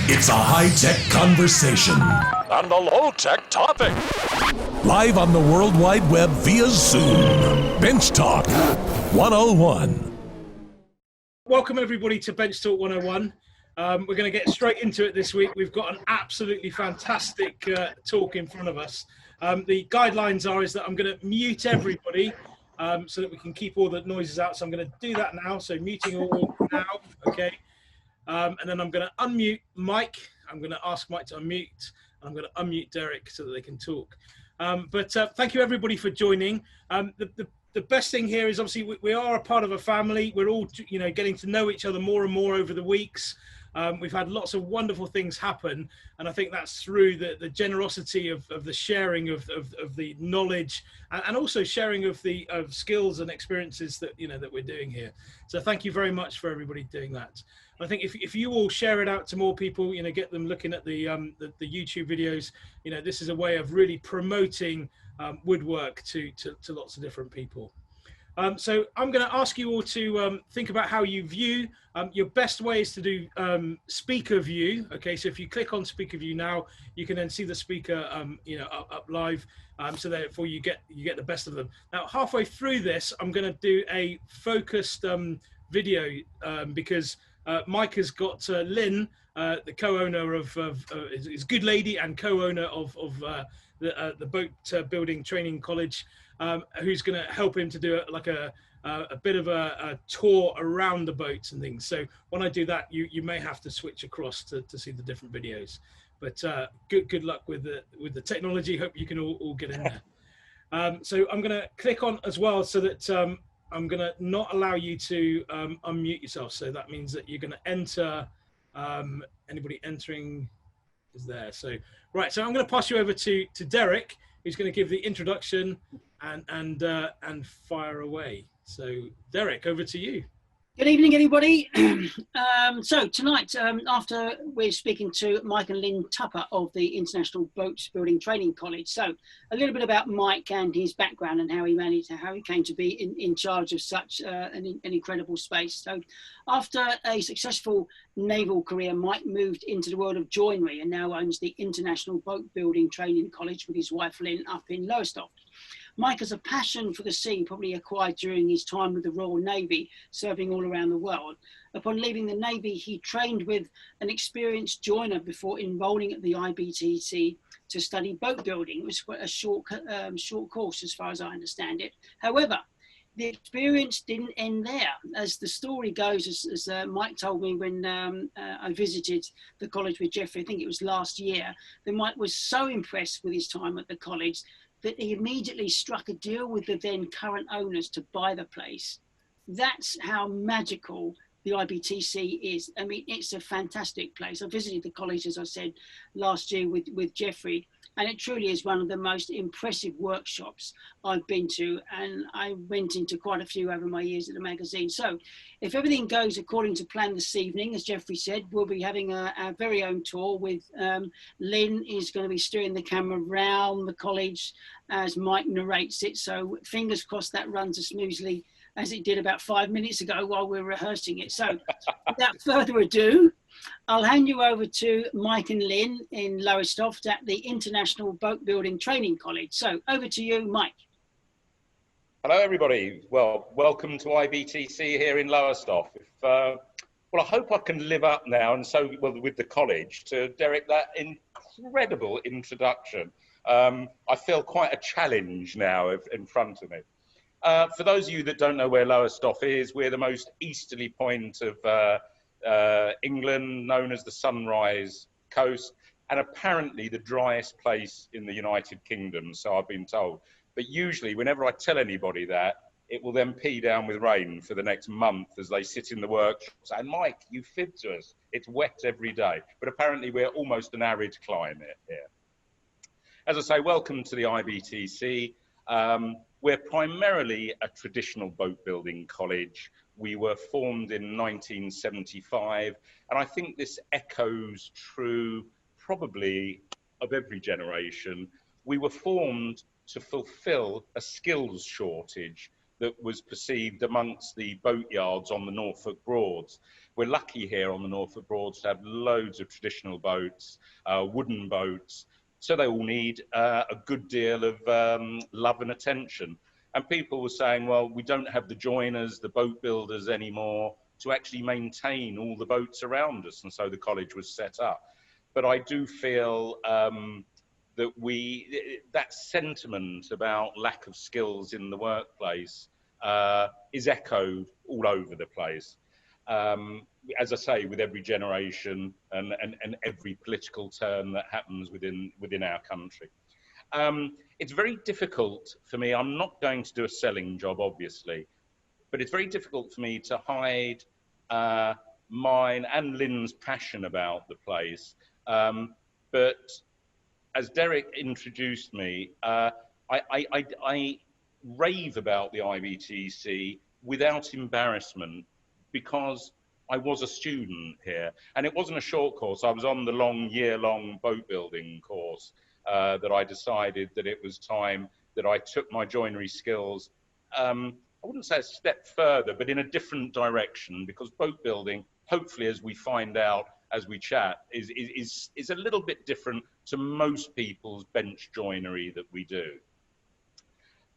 It's a high-tech conversation. And a low-tech topic. Live on the World Wide Web via Zoom. Bench Talk 101. Welcome everybody to Bench Talk 101. We're going to get straight into it this week. We've got an absolutely fantastic talk in front of us. The guidelines is that I'm going to mute everybody so that we can keep all the noises out. So I'm going to do that now. So muting all now, okay? And then I'm going to unmute Mike. I'm going to ask Mike to unmute. And I'm going to unmute Derek so that they can talk. But thank you everybody for joining. The best thing here is obviously we are a part of a family. We're all, getting to know each other more and more over the weeks. We've had lots of wonderful things happen, and I think that's through the generosity of the sharing of the knowledge and also sharing of the skills and experiences that that we're doing here. So thank you very much for everybody doing that. I think if you all share it out to more people, get them looking at the YouTube videos, this is a way of really promoting woodwork to lots of different people. So I'm going to ask you all to think about how you view. Your best way is to do speaker view. Okay, so if you click on speaker view now, you can then see the speaker, up live. So therefore you get the best of them. Now halfway through this, I'm going to do a focused video because Mike has got Lynn, the co-owner of is Good Lady and co-owner of the boat building training college. Who's going to help him to do a bit of a tour around the boats and things. So when I do that, you may have to switch across to see the different videos. But good luck with the technology. Hope you can all get in there. So I'm going to click on as well so that I'm going to not allow you to unmute yourself. So that means that you're going to enter. Anybody entering is there. So right. So I'm going to pass you over to Derek, who's going to give the introduction and fire away. So Derek, over to you. Good evening, everybody. So tonight, after we're speaking to Mike and Lynn Tupper of the International Boat Building Training College. So a little bit about Mike and his background and how he came to be in charge of such an incredible space. So after a successful naval career, Mike moved into the world of joinery and now owns the International Boat Building Training College with his wife Lynn up in Lowestoft. Mike has a passion for the sea, probably acquired during his time with the Royal Navy, serving all around the world. Upon leaving the Navy, he trained with an experienced joiner before enrolling at the IBTC to study boat building. It was a short course, as far as I understand it. However, the experience didn't end there. As the story goes, as Mike told me when I visited the college with Geoffrey, I think it was last year, that Mike was so impressed with his time at the college that he immediately struck a deal with the then current owners to buy the place. That's how magical the IBTC is. I mean, it's a fantastic place. I visited the college, as I said, last year with Geoffrey, and it truly is one of the most impressive workshops I've been to, and I went into quite a few over my years at the magazine. So if everything goes according to plan this evening, as Geoffrey said, we'll be having our very own tour with Lynn is going to be steering the camera round the college as Mike narrates it. So fingers crossed that runs as smoothly as it did about 5 minutes ago while we were rehearsing it. So without further ado, I'll hand you over to Mike and Lynn in Lowestoft at the International Boat Building Training College. So over to you, Mike. Hello, everybody. Well, welcome to IBTC here in Lowestoft. Well, I hope I can live up now, and so with the college, to Derek, that incredible introduction. I feel quite a challenge now in front of me. For those of you that don't know where Lowestoft is, we're the most easterly point of England, known as the Sunrise Coast, and apparently the driest place in the United Kingdom, so I've been told. But usually, whenever I tell anybody that, it will then pee down with rain for the next month as they sit in the workshop saying, Mike, you fibbed to us. It's wet every day. But apparently, we're almost an arid climate here. As I say, welcome to the IBTC. We're primarily a traditional boat building college. We were formed in 1975, and I think this echoes true probably of every generation. We were formed to fulfill a skills shortage that was perceived amongst the boatyards on the Norfolk Broads. We're lucky here on the Norfolk Broads to have loads of traditional boats, wooden boats, so they all need a good deal of love and attention. And people were saying, well, we don't have the joiners, the boat builders anymore to actually maintain all the boats around us, and so the college was set up. But I do feel that sentiment about lack of skills in the workplace is echoed all over the place. As I say, with every generation and every political turn that happens within our country. It's very difficult for me. I'm not going to do a selling job, obviously, but it's very difficult for me to hide mine and Lynn's passion about the place. But as Derek introduced me, I rave about the IBTC without embarrassment, because I was a student here, and it wasn't a short course. I was on the year-long boat building course that I decided that it was time that I took my joinery skills, I wouldn't say a step further, but in a different direction, because boat building, hopefully as we find out as we chat, is a little bit different to most people's bench joinery that we do.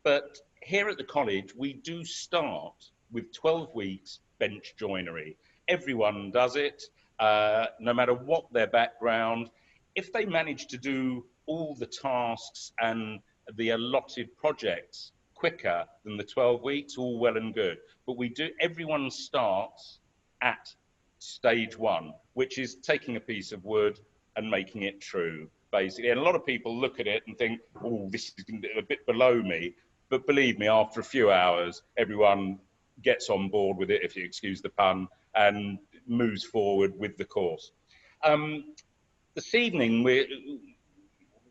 But here at the college, we do start with 12 weeks bench joinery. Everyone does it, no matter what their background. If they manage to do all the tasks and the allotted projects quicker than the 12 weeks, all well and good. But everyone starts at stage one, which is taking a piece of wood and making it true, basically. And a lot of people look at it and think, oh, this is a bit below me. But believe me, after a few hours, everyone gets on board with it, if you excuse the pun, and moves forward with the course. This evening,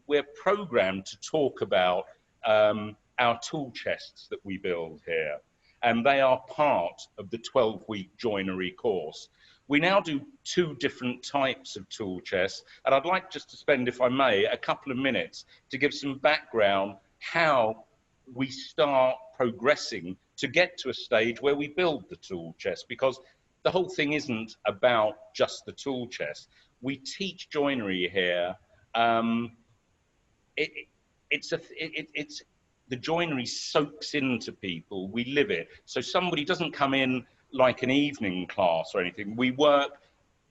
we're programmed to talk about our tool chests that we build here, and they are part of the 12-week joinery course. We now do 2 different types of tool chests, and I'd like just to spend, if I may, a couple of minutes to give some background how we start progressing to get to a stage where we build the tool chest, because the whole thing isn't about just the tool chest. We teach joinery here. The joinery soaks into people. We live it. So somebody doesn't come in like an evening class or anything. We work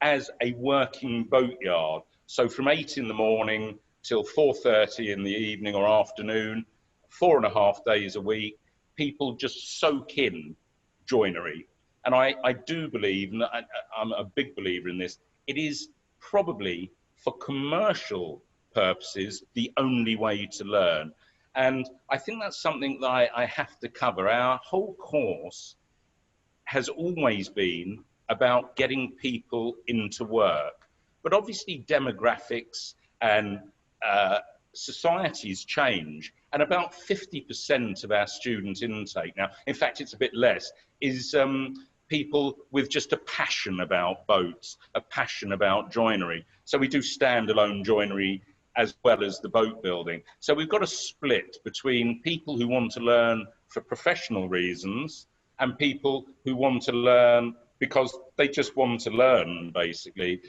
as a working boatyard. So from 8 in the morning till 4:30 in the evening or afternoon, 4.5 days a week, people just soak in joinery. And I do believe, and I'm a big believer in this, it is probably for commercial purposes the only way to learn. And I think that's something that I have to cover. Our whole course has always been about getting people into work. But obviously demographics and societies change, and about 50% of our student intake now, in fact it's a bit less, is people with just a passion about boats, a passion about joinery. So we do standalone joinery as well as the boat building. So we've got a split between people who want to learn for professional reasons and people who want to learn because they just want to learn, basically.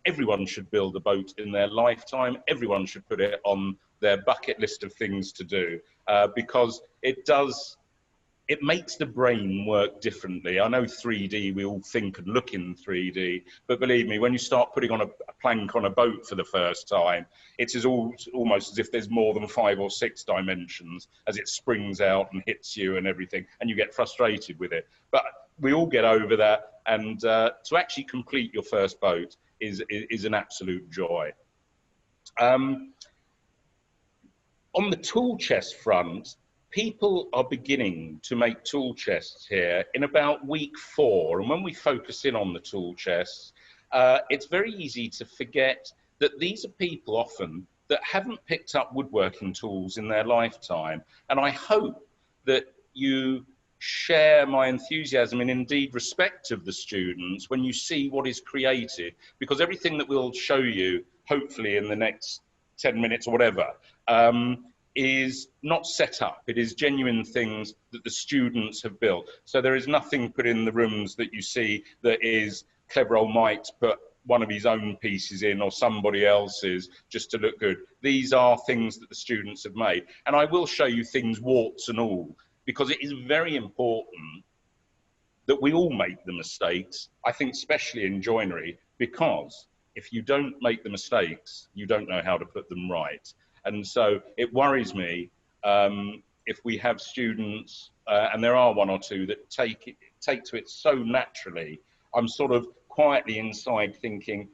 Everyone should build a boat in their lifetime. Everyone should put it on their bucket list of things to do, because it makes the brain work differently. I know 3D, we all think and look in 3D, but believe me, when you start putting on a plank on a boat for the first time, it's almost as if there's more than 5 or 6 dimensions as it springs out and hits you and everything, and you get frustrated with it. But we all get over that, and to actually complete your first boat is an absolute joy. On the tool chest front, people are beginning to make tool chests here in about week 4. And when we focus in on the tool chests, it's very easy to forget that these are people often that haven't picked up woodworking tools in their lifetime. And I hope that you share my enthusiasm and indeed respect of the students when you see what is created, because everything that we'll show you, hopefully in the next 10 minutes or whatever, is not set up. It is genuine things that the students have built. So there is nothing put in the rooms that you see that is clever old Mike's put one of his own pieces in or somebody else's just to look good. These are things that the students have made. And I will show you things warts and all, because it is very important that we all make the mistakes, I think especially in joinery, because if you don't make the mistakes, you don't know how to put them right. And so it worries me if we have students, and there are one or two that take to it so naturally. I'm sort of quietly inside thinking,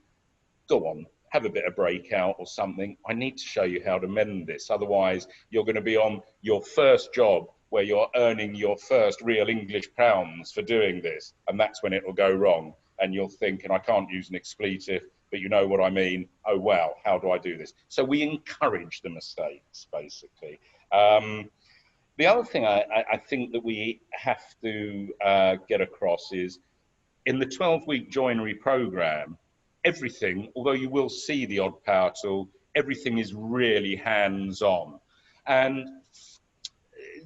go on, have a bit of breakout or something. I need to show you how to mend this. Otherwise, you're going to be on your first job where you're earning your first real English pounds for doing this. And that's when it will go wrong. And you'll think, and I can't use an expletive, but you know what I mean. Oh, wow, how do I do this? So we encourage the mistakes, basically. The other thing I think that we have to get across is in the 12-week joinery program, everything, although you will see the odd power tool, everything is really hands-on. And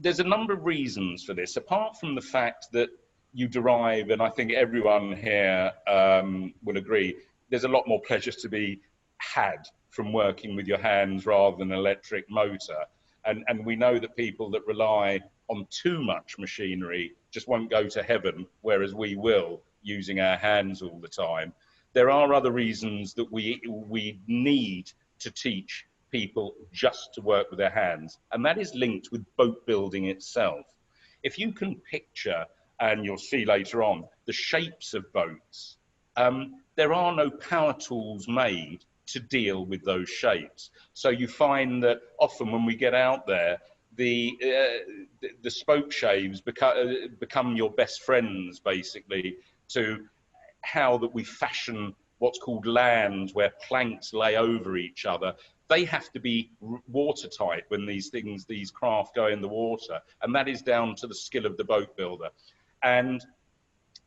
there's a number of reasons for this, apart from the fact that you derive, and I think everyone here will agree, there's a lot more pleasure to be had from working with your hands rather than an electric motor. And we know that people that rely on too much machinery just won't go to heaven, whereas we will, using our hands all the time. There are other reasons that we need to teach people just to work with their hands, and that is linked with boat building itself. If you can picture, and you'll see later on, the shapes of boats, there are no power tools made to deal with those shapes. So you find that often when we get out there, the spoke shaves become your best friends, basically, to how that we fashion what's called land, where planks lay over each other. They have to be watertight when these craft go in the water, and that is down to the skill of the boat builder. And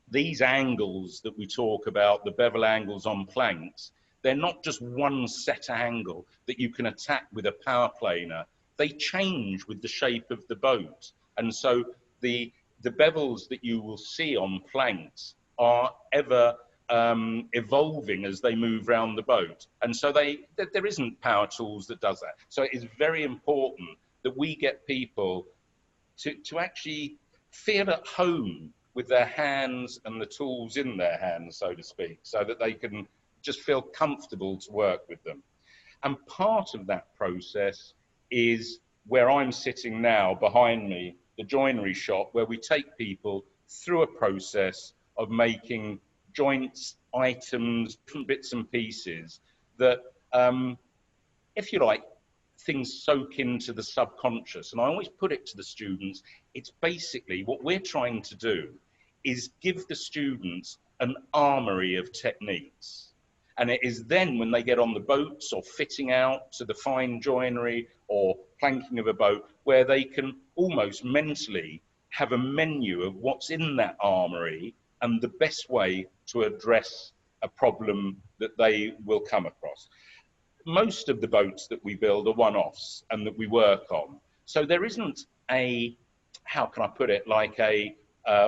these angles that we talk about, the bevel angles on planks, they're not just one set angle that you can attack with a power planer. They change with the shape of the boat. And so the bevels that you will see on planks are ever evolving as they move around the boat. And so there isn't power tools that does that. So it is very important that we get people to actually feel at home with their hands and the tools in their hands, so to speak, so that they can just feel comfortable to work with them. And part of that process is where I'm sitting now behind me, the Joinery Shop, where we take people through a process of making joints, items, different bits and pieces that, if you like, things soak into the subconscious. And I always put it to the students, it's basically what we're trying to do is give the students an armory of techniques. And it is then when they get on the boats or fitting out to the fine joinery or planking of a boat, where they can almost mentally have a menu of what's in that armory and the best way to address a problem that they will come across. Most of the boats that we build are one-offs and that we work on. So there isn't a, how can I put it, like a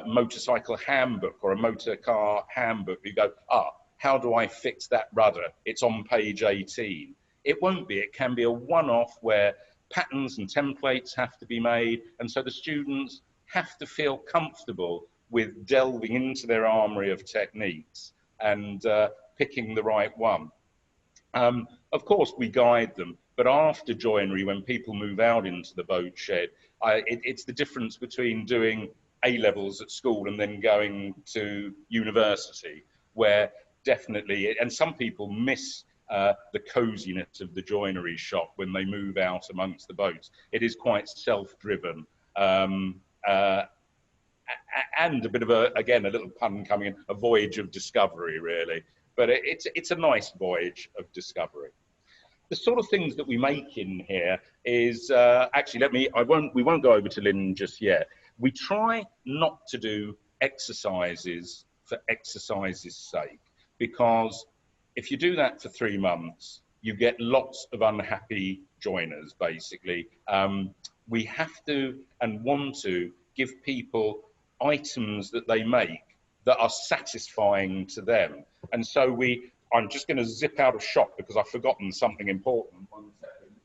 motorcycle handbook or a motor car handbook. You go, how do I fix that rudder? It's on page 18. It won't be. It can be a one-off where patterns and templates have to be made. And so the students have to feel comfortable with delving into their armory of techniques and picking the right one. Of course, we guide them, but after joinery, when people move out into the boat shed, it's the difference between doing A-levels at school and then going to university, where definitely, and some people miss the coziness of the joinery shop when they move out amongst the boats. It is quite self-driven, and a bit of a, again, a little pun coming in, a voyage of discovery, really. But it's a nice voyage of discovery. The sort of things that we make in here is, actually, we won't go over to Lynn just yet. We try not to do exercises for exercise's sake, because if you do that for 3 months, you get lots of unhappy joiners, basically. We have to and want to give people items that they make that are satisfying to them. And so I'm just going to zip out of shop because I've forgotten something important. 1 second.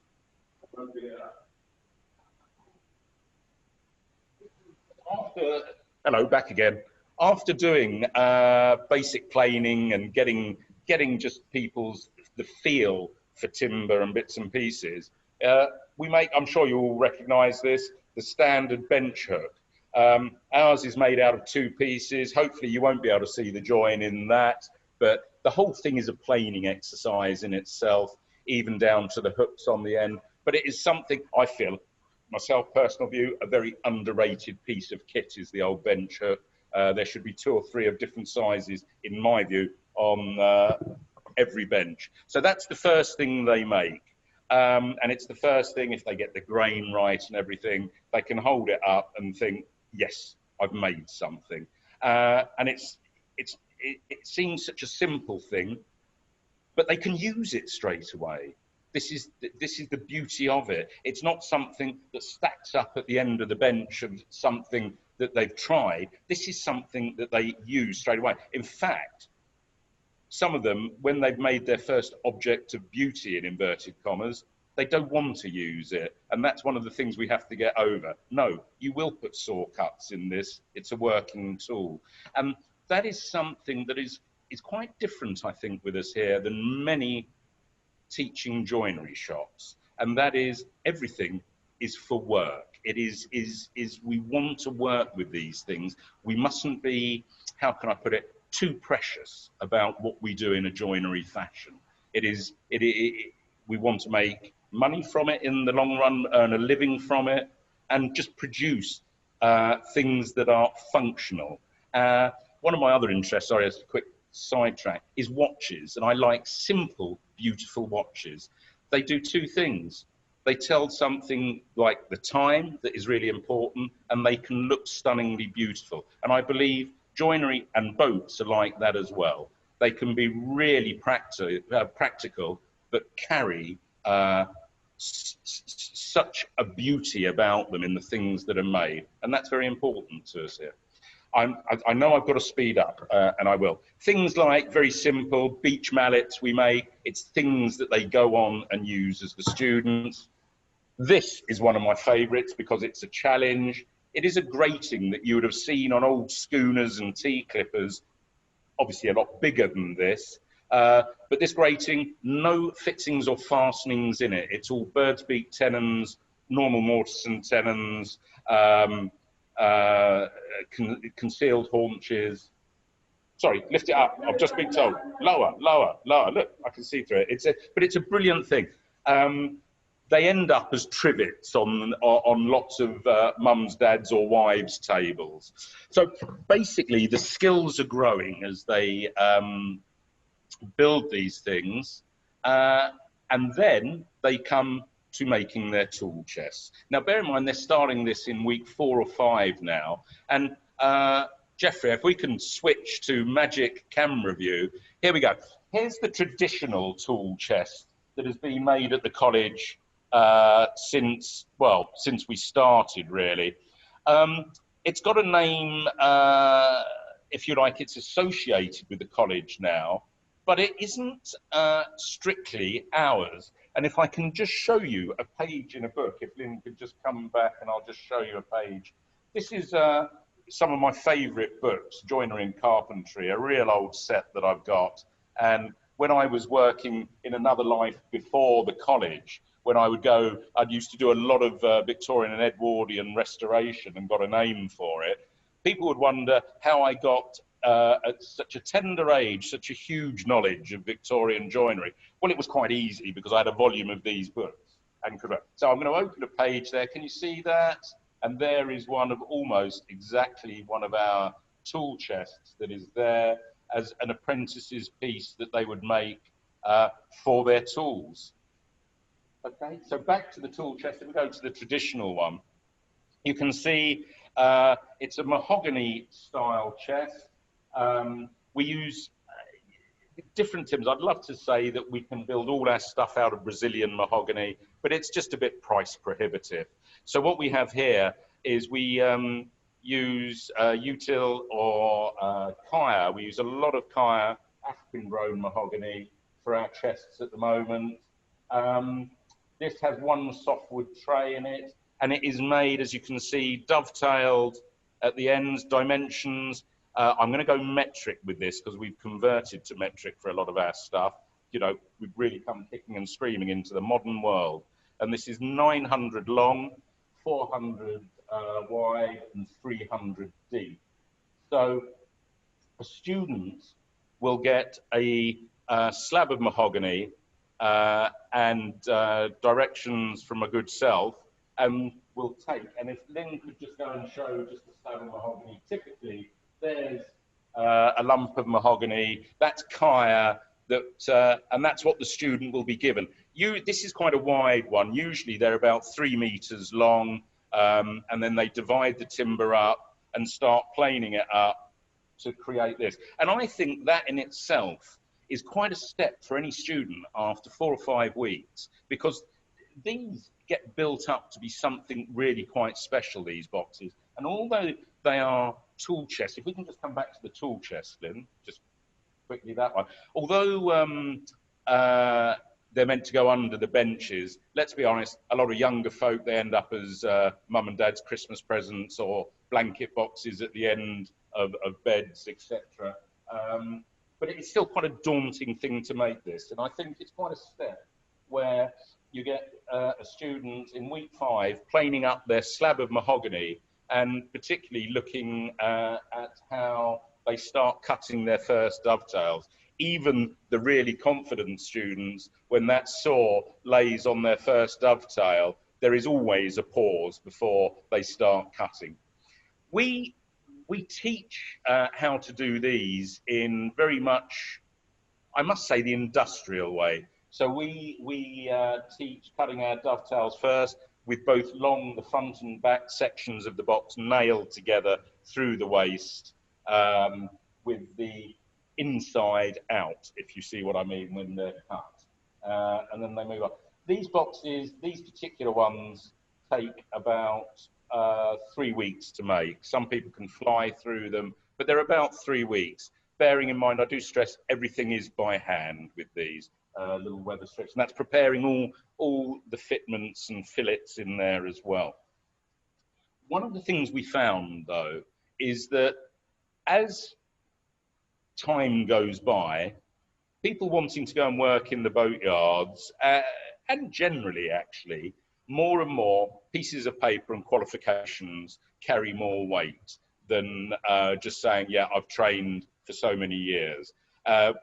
Hello, back again. After doing basic planing and getting just the feel for timber and bits and pieces, we make, I'm sure you all recognise this, the standard bench hook. Ours is made out of 2 pieces. Hopefully you won't be able to see the join in that, but the whole thing is a planing exercise in itself, even down to the hooks on the end. But it is something, I feel, myself, personal view, a very underrated piece of kit is the old bench hook. There should be 2 or 3 of different sizes, in my view, on every bench. So that's the first thing they make. And it's the first thing, if they get the grain right and everything, they can hold it up and think, yes, I've made something. And it seems such a simple thing, but they can use it straight away. This is the beauty of it. It's not something that stacks up at the end of the bench and something that they've tried. This is something that they use straight away. In fact, some of them, when they've made their first object of beauty, in inverted commas, they don't want to use it. And that's one of the things we have to get over. No, you will put saw cuts in this. It's a working tool. And that is something that is quite different, I think, with us here than many teaching joinery shops, and that is everything is for work. It is we want to work with these things. We mustn't be, how can I put it, too precious about what we do in a joinery fashion. We want to make money from it in the long run, earn a living from it, and just produce things that are functional. One of my other interests, sorry, as a quick sidetrack, is watches, and I like simple, beautiful watches. They do 2 things. They tell something like the time that is really important, and they can look stunningly beautiful. And I believe joinery and boats are like that as well. They can be really practical, but carry such a beauty about them in the things that are made, and that's very important to us here. I know I've got to speed up, and I will. Things like, very simple, beach mallets we make. It's things that they go on and use as the students. This is one of my favourites because it's a challenge. It is a grating that you would have seen on old schooners and T-clippers, obviously a lot bigger than this. But this grating, no fittings or fastenings in it. It's all bird's beak tenons, normal mortise and tenons, concealed haunches. Sorry, lift it up. I've just been told. Lower, lower, lower. Look, I can see through it. But it's a brilliant thing. They end up as trivets on lots of mums, dads, or wives' tables. So basically, the skills are growing as they build these things, and then they come to making their tool chests. Now, bear in mind, they're starting this in week 4 or 5 now. And Geoffrey, if we can switch to magic camera view, here we go. Here's the traditional tool chest that has been made at the college since we started, really. It's got a name, if you like, it's associated with the college now, but it isn't strictly ours. And if I can just show you a page in a book, if Lynn could just come back and I'll just show you a page. This is some of my favourite books, Joinery and Carpentry, a real old set that I've got. And when I was working in another life before the college, when I would go, I'd used to do a lot of Victorian and Edwardian restoration and got a name for it. People would wonder how I got at such a tender age, such a huge knowledge of Victorian joinery. Well, it was quite easy because I had a volume of these books. So I'm going to open a page there. Can you see that? And there is one of almost exactly one of our tool chests that is there as an apprentice's piece that they would make for their tools. Okay, so back to the tool chest, and we go to the traditional one. You can see it's a mahogany style chest. We use different timbers. I'd love to say that we can build all our stuff out of Brazilian mahogany, but it's just a bit price prohibitive. So what we have here is we use util or kaya. We use a lot of kaya, African grown mahogany for our chests at the moment. This has one softwood tray in it, and it is made, as you can see, dovetailed at the ends, dimensions. I'm going to go metric with this because we've converted to metric for a lot of our stuff. You know, we've really come kicking and screaming into the modern world. And this is 900 long, 400 wide, and 300 deep. So a student will get a slab of mahogany and directions from a good self, and we'll take. And if Lynn could just go and show just a slab of mahogany, typically there's a lump of mahogany, that's kaya, and that's what the student will be given. This is quite a wide one. Usually they're about 3 meters long, and then they divide the timber up and start planing it up to create this. And I think that in itself is quite a step for any student after 4 or 5 weeks, because these get built up to be something really quite special, these boxes. And although they are tool chests, if we can just come back to the tool chest, Lynn, just quickly that one. Although they're meant to go under the benches, let's be honest, a lot of younger folk, they end up as mum and dad's Christmas presents or blanket boxes at the end of beds, etc. But it's still quite a daunting thing to make this. And I think it's quite a step where you get a student in week 5 planing up their slab of mahogany, and particularly looking at how they start cutting their first dovetails. Even the really confident students, when that saw lays on their first dovetail, there is always a pause before they start cutting. We teach how to do these in very much, I must say, the industrial way. So we teach cutting our dovetails first, with both the front and back sections of the box nailed together through the waist, with the inside out, if you see what I mean, when they're cut. And then they move up. These boxes, these particular ones, take about 3 weeks to make. Some people can fly through them, but they're about 3 weeks. Bearing in mind, I do stress everything is by hand with these little weather strips, and that's preparing all the fitments and fillets in there as well. One of the things we found, though, is that as time goes by, people wanting to go and work in the boatyards, and generally actually, more and more pieces of paper and qualifications carry more weight than just saying, yeah, I've trained for so many years.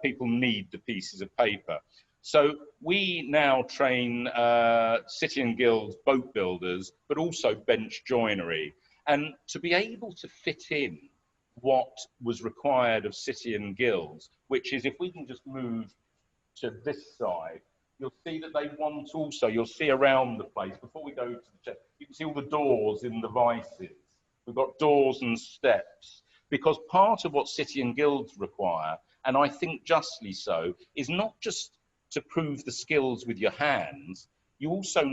People need the pieces of paper. So we now train City and Guilds boat builders, but also bench joinery. And to be able to fit in what was required of City and Guilds, which is, if we can just move to this side, you'll see that they want also, you'll see around the place, before we go to the chest, you can see all the doors in the vices. We've got doors and steps, because part of what City and Guilds require, and I think justly so, is not just to prove the skills with your hands, you also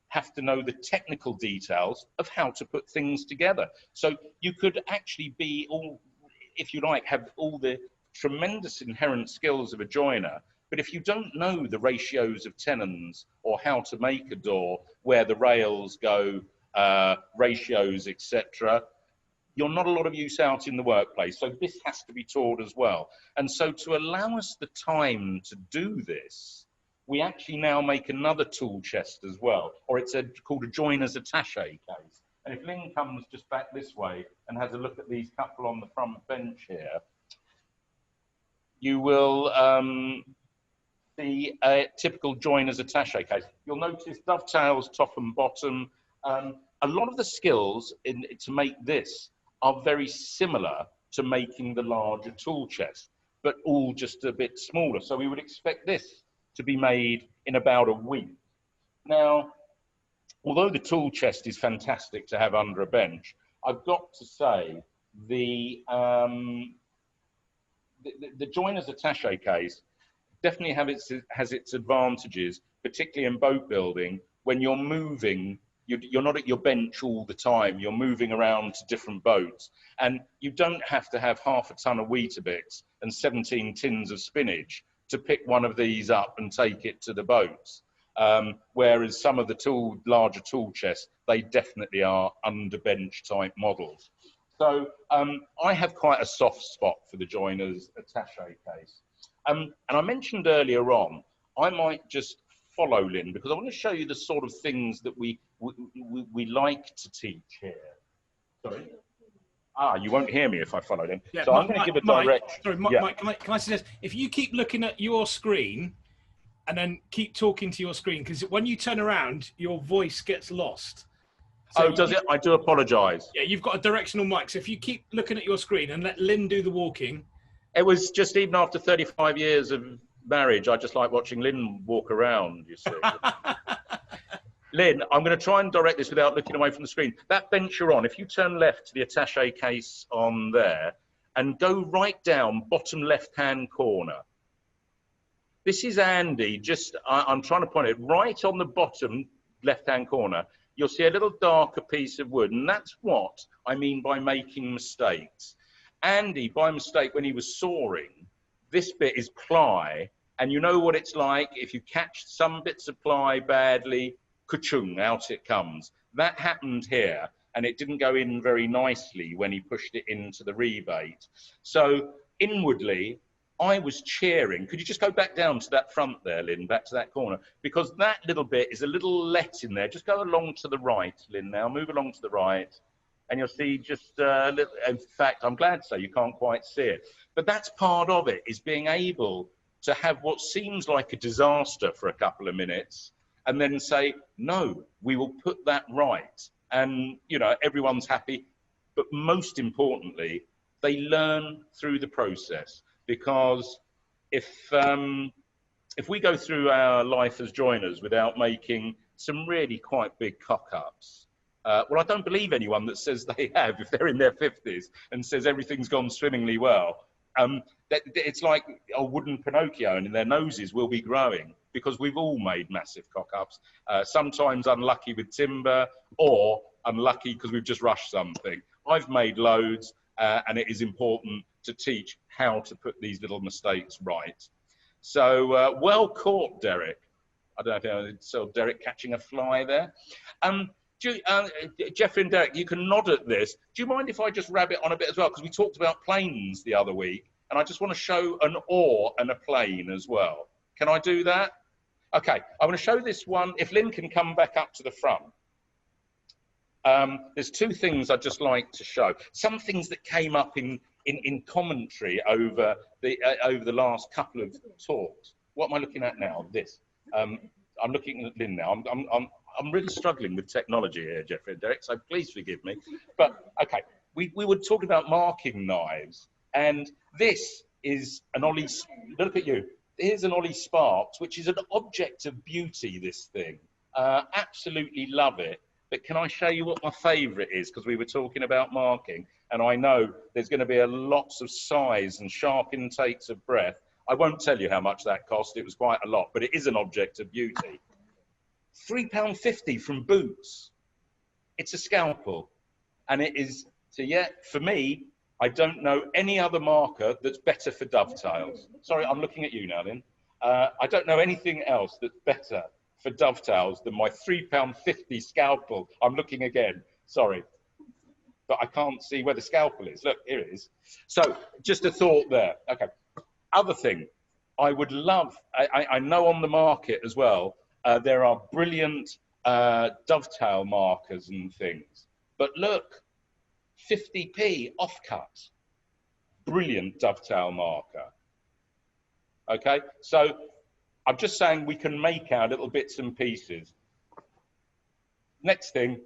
have to know the technical details of how to put things together. So you could actually be if you like, have all the tremendous inherent skills of a joiner, but if you don't know the ratios of tenons or how to make a door, where the rails go, ratios, etc., you're not a lot of use out in the workplace. So this has to be taught as well. And so to allow us the time to do this, we actually now make another tool chest as well, or it's called a joiner's attache case. And if Lynn comes just back this way and has a look at these couple on the front bench here, you will see a typical joiner's attache case. You'll notice dovetails top and bottom. A lot of the skills to make this are very similar to making the larger tool chest, but all just a bit smaller. So we would expect this to be made in about a week. Now, although the tool chest is fantastic to have under a bench, I've got to say the the joiner's attache case definitely has its advantages, particularly in boat building. When you're moving, you're not at your bench all the time. You're moving around to different boats, and you don't have to have half a ton of Weetabix and 17 tins of spinach to pick one of these up and take it to the boats. Whereas some of the larger tool chests, they definitely are underbench type models. So I have quite a soft spot for the joiner's attache case. And I mentioned earlier on, I might just follow Lynn, because I want to show you the sort of things that we like to teach here. Sorry? You won't hear me if I follow Lynn. Yeah, so I'm going to give a direction. Sorry, Mike, can I suggest, if you keep looking at your screen and then keep talking to your screen, because when you turn around, your voice gets lost. So does it? I do apologise. Yeah, you've got a directional mic, so if you keep looking at your screen and let Lynn do the walking. It was just, even after 35 years of marriage, I just like watching Lynn walk around, you see. Lynn, I'm going to try and direct this without looking away from the screen. That bench you're on, if you turn left to the attache case on there and go right down bottom left-hand corner. This is Andy, I'm trying to point it right on the bottom left-hand corner. You'll see a little darker piece of wood, and that's what I mean by making mistakes. Andy, by mistake, when he was sawing, this bit is ply, and you know what it's like if you catch some bits of ply badly, ka-chung, out it comes. That happened here, and it didn't go in very nicely when he pushed it into the rebate. So inwardly, I was cheering. Could you just go back down to that front there, Lynn, back to that corner? Because that little bit is a little let in there. Just go along to the right, Lynn, now. Move along to the right. And you'll see just a little, in fact, I'm glad to say you can't quite see it. But that's part of it, is being able to have what seems like a disaster for a couple of minutes and then say, no, we will put that right. And, you know, everyone's happy. But most importantly, they learn through the process. Because if we go through our life as joiners without making some really quite big cock-ups, well, I don't believe anyone that says they have, if they're in their 50s and says everything's gone swimmingly well. It's like a wooden Pinocchio, and their noses will be growing, because we've all made massive cock-ups, sometimes unlucky with timber, or unlucky because we've just rushed something. I've made loads, and it is important to teach how to put these little mistakes right. So well caught, Derek. I don't know if I saw Derek catching a fly there. Geoffrey and Derek, you can nod at this. Do you mind if I just rabbit on a bit as well? Because we talked about planes the other week, and I just want to show an oar and a plane as well. Can I do that? Okay, I want to show this one. If Lynn can come back up to the front. There's two things I'd just like to show. Some things that came up in commentary over the last couple of talks. What am I looking at now? This. I'm looking at Lynn now. I'm really struggling with technology here, Geoffrey and Derek, so please forgive me. But, okay, we were talking about marking knives, and this is an Ollie, look at you. Here's an Ollie Sparks, which is an object of beauty, this thing. Absolutely love it. But can I show you what my favourite is? Because we were talking about marking, and I know there's going to be lots of sighs and sharp intakes of breath. I won't tell you how much that cost. It was quite a lot, but it is an object of beauty. £3.50 from Boots. It's a scalpel, and it is. So yeah, for me, I don't know any other marker that's better for dovetails. Sorry, I'm looking at you now, Lynn. I don't know anything else that's better for dovetails than my £3.50 scalpel. I'm looking again. Sorry, but I can't see where the scalpel is. Look, here it is. So just a thought there. Okay. Other thing, I would love. I know on the market as well. There are brilliant dovetail markers and things. But look, 50p offcut. Brilliant dovetail marker. Okay, so I'm just saying we can make our little bits and pieces. Next thing,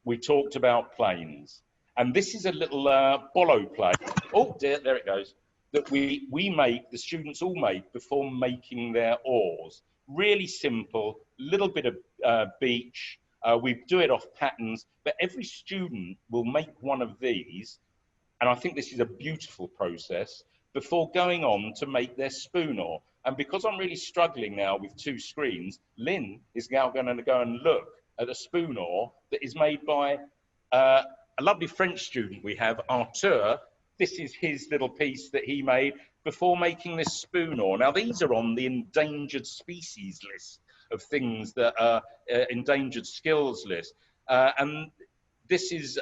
we talked about planes. And this is a little bolo plane. Oh dear, there it goes. That we make, the students all make before making their oars. Really simple, little bit of beach. We do it off patterns, but every student will make one of these. And I think this is a beautiful process. before going on to make their spoon oar. And because I'm really struggling now with 2 screens, Lynn is now going to go and look at a spoon oar that is made by a lovely French student we have, Arthur. This is his little piece that he made before making this spoon oar. Now, these are on the endangered species list of things that are endangered skills list. And this is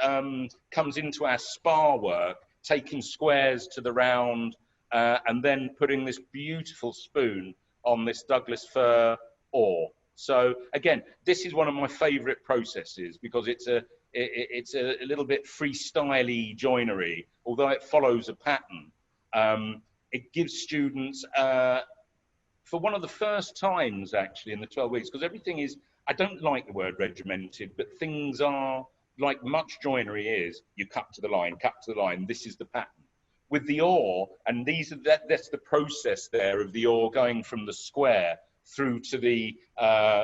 comes into our spar work, taking squares to the round, and then putting this beautiful spoon on this Douglas fir oar. So again, this is one of my favorite processes because it's a little bit freestyle-y joinery, although it follows a pattern. It gives students, for one of the first times actually in the 12 weeks, because everything is, I don't like the word regimented, but things are like much joinery is, you cut to the line, this is the pattern. With the oar, and that's the process there of the oar going from the square through to the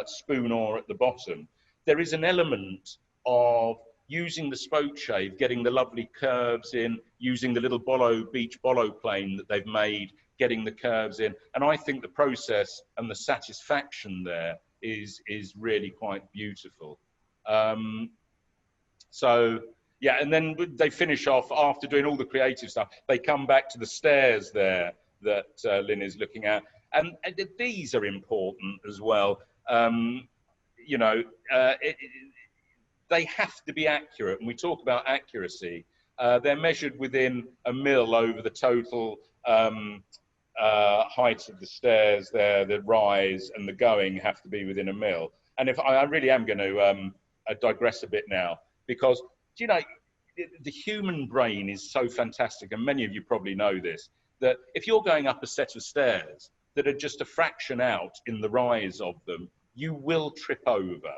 spoon oar at the bottom. There is an element of using the spoke shave, getting the lovely curves in, using the little beach bolo plane that they've made, getting the curves in. And I think the process and the satisfaction there is really quite beautiful. So, yeah, and then they finish off after doing all the creative stuff. They come back to the stairs there that Lynn is looking at. And these are important as well. You know, they have to be accurate. And we talk about accuracy. They're measured within a mil over the total height of the stairs there. The rise and the going have to be within a mil. And if I really am going to digress a bit now, because, you know, the human brain is so fantastic, and many of you probably know this, that if you're going up a set of stairs that are just a fraction out in the rise of them, you will trip over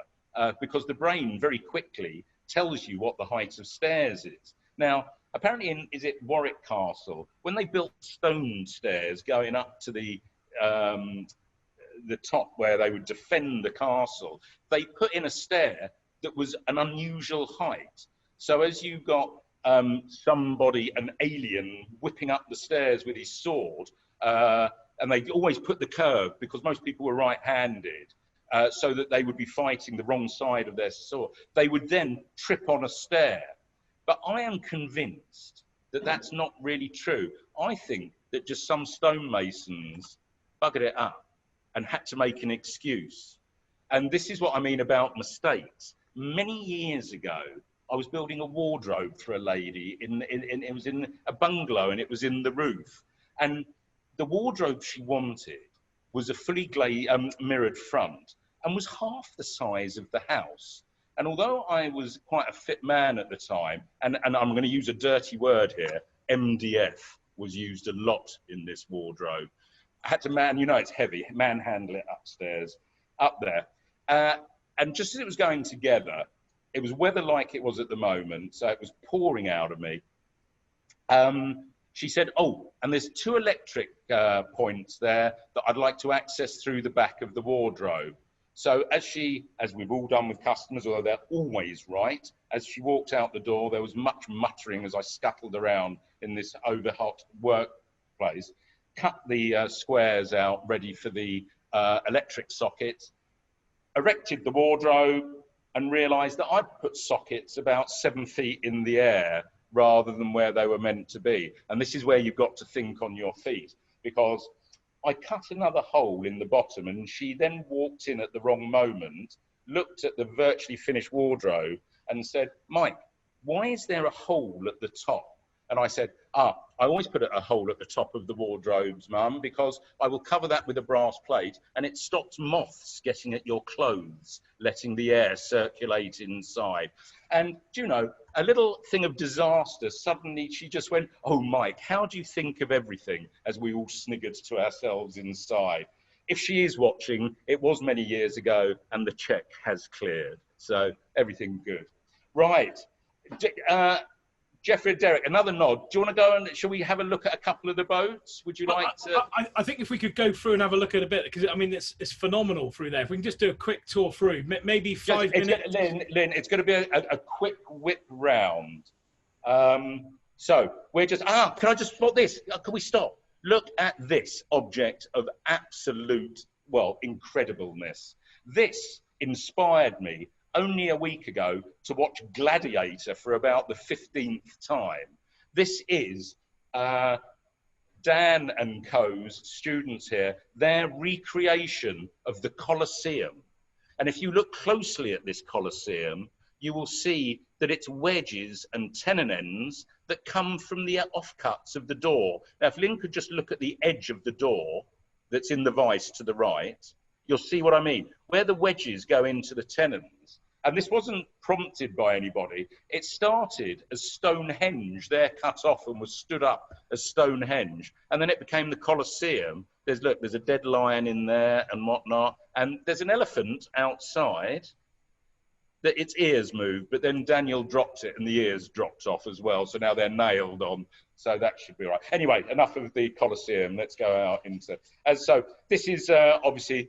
because the brain very quickly tells you what the height of stairs is. Now, apparently is it Warwick Castle, when they built stone stairs going up to the top where they would defend the castle, they put in a stair that was an unusual height. So as you got somebody, an alien, whipping up the stairs with his sword, and they always put the curve, because most people were right-handed, so that they would be fighting the wrong side of their sword. They would then trip on a stair. But I am convinced that that's not really true. I think that just some stonemasons buggered it up and had to make an excuse. And this is what I mean about mistakes. Many years ago, I was building a wardrobe for a lady. It was in a bungalow, and it was in the roof. And the wardrobe she wanted was a fully mirrored front and was half the size of the house. And although I was quite a fit man at the time, and I'm going to use a dirty word here, MDF was used a lot in this wardrobe. I had to you know it's heavy, manhandle it upstairs, up there. And just as it was going together, it was weather like it was at the moment, so it was pouring out of me. She said, oh, and there's 2 electric points there that I'd like to access through the back of the wardrobe. So as we've all done with customers, although they're always right, as she walked out the door, there was much muttering as I scuttled around in this overhot workplace, cut the squares out ready for the electric sockets, erected the wardrobe, and realised that I'd put sockets about 7 feet in the air rather than where they were meant to be. And this is where you've got to think on your feet, because I cut another hole in the bottom, and she then walked in at the wrong moment, looked at the virtually finished wardrobe and said, Mike, why is there a hole at the top? And I said, I always put a hole at the top of the wardrobes, Mum, because I will cover that with a brass plate, and it stops moths getting at your clothes, letting the air circulate inside. And, do you know, a little thing of disaster, suddenly she just went, oh, Mike, how do you think of everything, as we all sniggered to ourselves inside. If she is watching, it was many years ago, and the check has cleared. So everything good. Right. Geoffrey, Derek, another nod. Do you want to go and shall we have a look at a couple of the boats? Would you like to? I think if we could go through and have a look at a bit, because I mean it's phenomenal through there. If we can just do a quick tour through, maybe 5 minutes. Lynn, it's going to be a quick whip round. So we're just can I just spot this? Can we stop? Look at this object of absolute, well, incredibleness. This inspired me only a week ago to watch Gladiator for about the 15th time. This is Dan and co.'s students here, their recreation of the Colosseum. And if you look closely at this Colosseum, you will see that it's wedges and tenon ends that come from the offcuts of the door. Now, if Lynn could just look at the edge of the door that's in the vise to the right, you'll see what I mean, where the wedges go into the tenons. And this wasn't prompted by anybody. It started as Stonehenge. They're cut off and was stood up as Stonehenge. And then it became the Colosseum. There's a dead lion in there and whatnot. And there's an elephant outside that its ears moved, but then Daniel dropped it and the ears dropped off as well. So now they're nailed on. So that should be all right. Anyway, enough of the Colosseum. Let's go out into... So this is obviously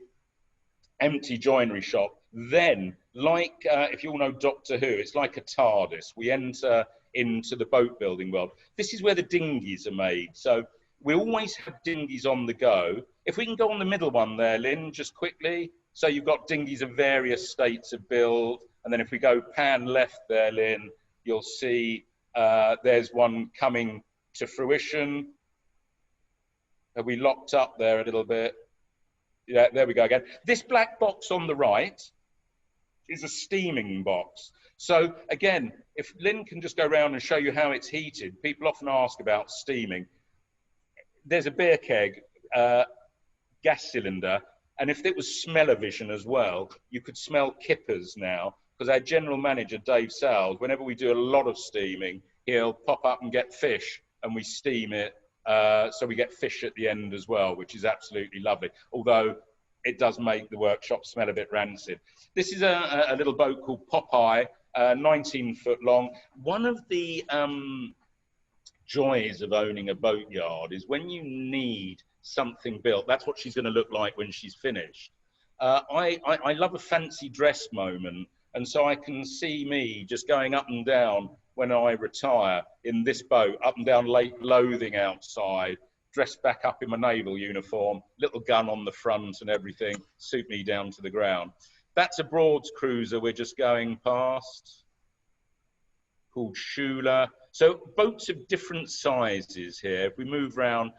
empty joinery shop. Then, like, if you all know Doctor Who, it's like a TARDIS. We enter into the boat building world. This is where the dinghies are made. So we always have dinghies on the go. If we can go on the middle one there, Lynn, just quickly. So you've got dinghies of various states of build. And then if we go pan left there, Lynn, you'll see there's one coming to fruition. Are we locked up there a little bit? Yeah, there we go again. This black box on the right is a steaming box. So again, if Lynn can just go around and show you how it's heated, people often ask about steaming. There's a beer keg, gas cylinder, and if it was smell-o-vision as well, you could smell kippers now, because our general manager, Dave Sales, whenever we do a lot of steaming, he'll pop up and get fish, and we steam it. So we get fish at the end as well, which is absolutely lovely. Although it does make the workshop smell a bit rancid. This is a little boat called Popeye, 19 foot long. One of the joys of owning a boatyard is when you need something built. That's what she's going to look like when she's finished. I love a fancy dress moment. And so I can see me just going up and down when I retire in this boat, up and down Lake Lothing outside, dressed back up in my naval uniform, little gun on the front and everything, suit me down to the ground. That's a Broads cruiser we're just going past, called Shula. So boats of different sizes here. If we move around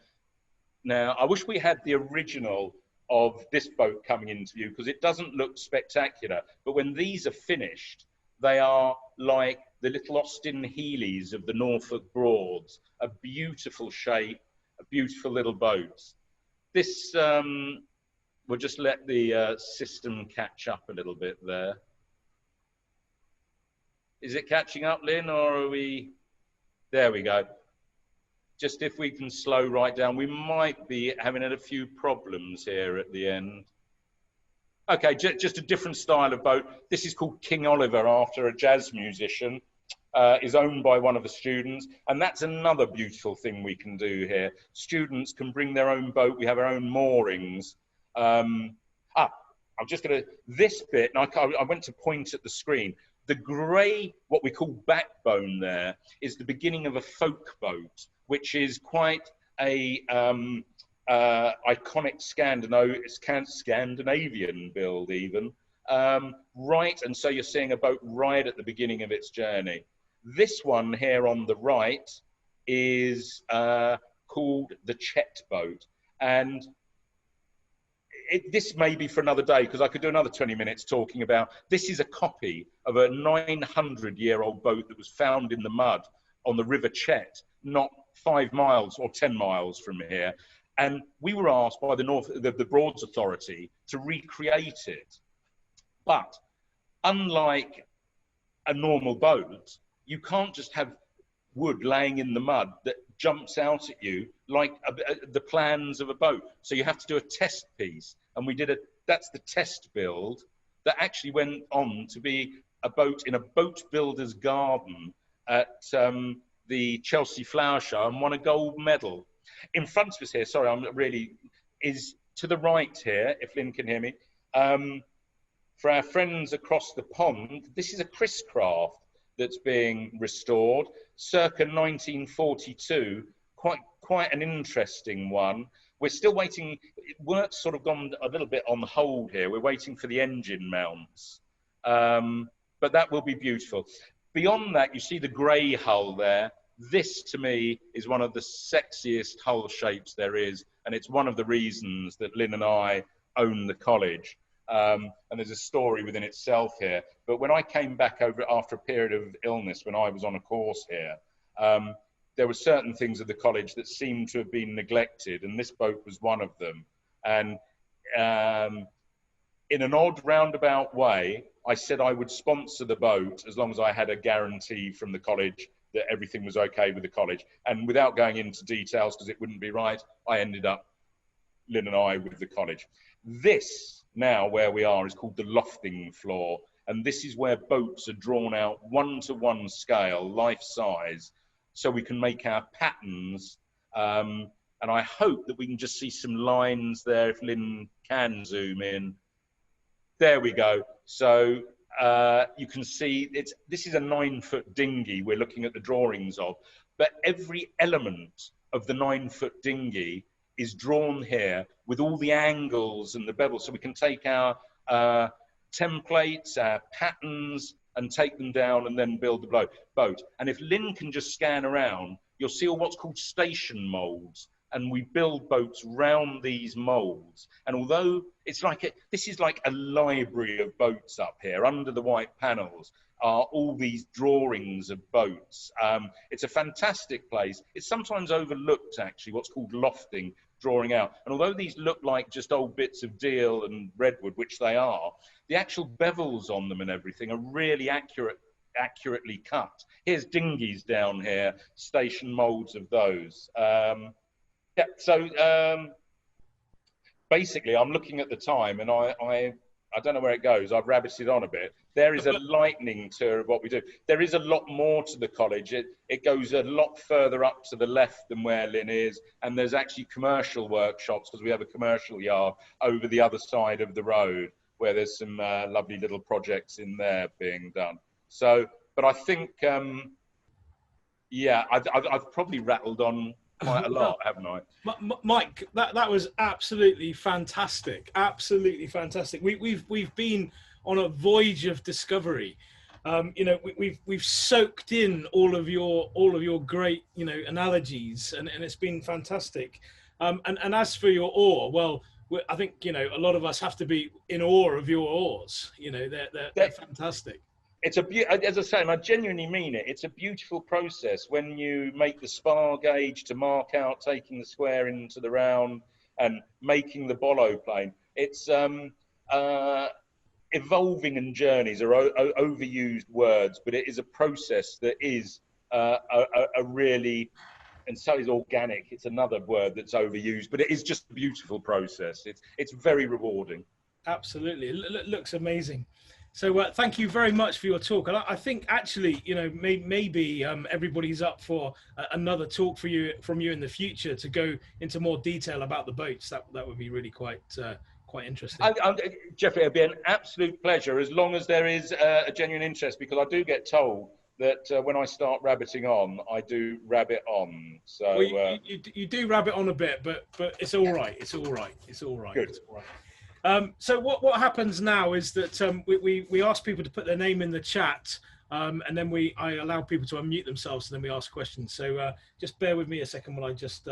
now, I wish we had the original of this boat coming into view, because it doesn't look spectacular. But when these are finished, they are like the little Austin Healys of the Norfolk Broads, a beautiful shape, a beautiful little boat. This, we'll just let the system catch up a little bit there. Is it catching up, Lynn, or are we? There we go. Just if we can slow right down, we might be having a few problems here at the end. Okay, just a different style of boat. This is called King Oliver, after a jazz musician, is owned by one of the students. And that's another beautiful thing we can do here. Students can bring their own boat. We have our own moorings. I'm just going to, this bit, and I went to point at the screen. The grey, what we call backbone there, is the beginning of a folk boat, which is quite a iconic Scandinavian build even. Right, and so you're seeing a boat right at the beginning of its journey. This one here on the right is called the Chet boat. And this may be for another day, because I could do another 20 minutes talking about, this is a copy of a 900-year-old boat that was found in the mud on the River Chet, not 5 miles or 10 miles from here. And we were asked by the Broads Authority to recreate it. But unlike a normal boat, you can't just have wood laying in the mud that jumps out at you like the plans of a boat. So you have to do a test piece. And we did that's the test build that actually went on to be a boat in a boat builder's garden at the Chelsea Flower Show and won a gold medal. In front of us here, sorry, is to the right here, if Lynn can hear me. For our friends across the pond, this is a Chris craft that's being restored, circa 1942, quite quite an interesting one. We're still waiting. Work's sort of gone a little bit on hold here. We're waiting for the engine mounts, but that will be beautiful. Beyond that, you see the grey hull there. This, to me, is one of the sexiest hull shapes there is, and it's one of the reasons that Lynn and I own the college. And there's a story within itself here. But when I came back over after a period of illness, when I was on a course here, there were certain things at the college that seemed to have been neglected, and this boat was one of them. And in an odd roundabout way, I said I would sponsor the boat as long as I had a guarantee from the college that everything was okay with the college. And without going into details, because it wouldn't be right, I ended up, Lynn and I, with the college. This, now where we are, is called the Lofting Floor. And this is where boats are drawn out 1-to-1 scale, life size, so we can make our patterns. And I hope that we can just see some lines there, if Lynn can zoom in. There we go. So you can see this is a 9-foot dinghy we're looking at the drawings of, but every element of the 9-foot dinghy is drawn here with all the angles and the bevels, so we can take our templates, our patterns, and take them down and then build the boat. And if Lynn can just scan around, you'll see all what's called station molds, and we build boats round these molds. And although it's like this is like a library of boats up here, under the white panels are all these drawings of boats. It's a fantastic place. It's sometimes overlooked, actually, what's called lofting, drawing out. And although these look like just old bits of deal and redwood, which they are, the actual bevels on them and everything are really accurately cut. Here's dinghies down here, station molds of those. Yeah, so basically I'm looking at the time, and I don't know where it goes. I've rabbited on a bit. There is a lightning tour of what we do. There is a lot more to the college. It goes a lot further up to the left than where Lynn is, and there's actually commercial workshops, because we have a commercial yard over the other side of the road where there's some lovely little projects in there being done. So, but I think, yeah, I've probably rattled on quite a lot, haven't I? Mike, that was absolutely fantastic. Absolutely fantastic. We've been on a voyage of discovery. You know, we've soaked in all of your great, you know, analogies, and it's been fantastic. And as for your oar, well, I think, you know, a lot of us have to be in awe of your oars. You know, they're fantastic. It's as I say, and I genuinely mean it, it's a beautiful process when you make the spar gauge to mark out taking the square into the round and making the bolo plane. It's evolving, and journeys are overused words, but it is a process that is a really, and so is organic. It's another word that's overused, but it is just a beautiful process. It's very rewarding. Absolutely, it looks amazing. So thank you very much for your talk. And I think actually, you know, maybe everybody's up for another talk from you in the future to go into more detail about the boats. That would be really quite interesting. Geoffrey, it'd be an absolute pleasure, as long as there is a genuine interest, because I do get told that when I start rabbiting on, I do rabbit on. So well, you do rabbit on a bit, but it's all right. It's all right. It's all right. Good. It's all right. So what happens now is that we ask people to put their name in the chat, and then I allow people to unmute themselves, and then we ask questions. So just bear with me a second while I just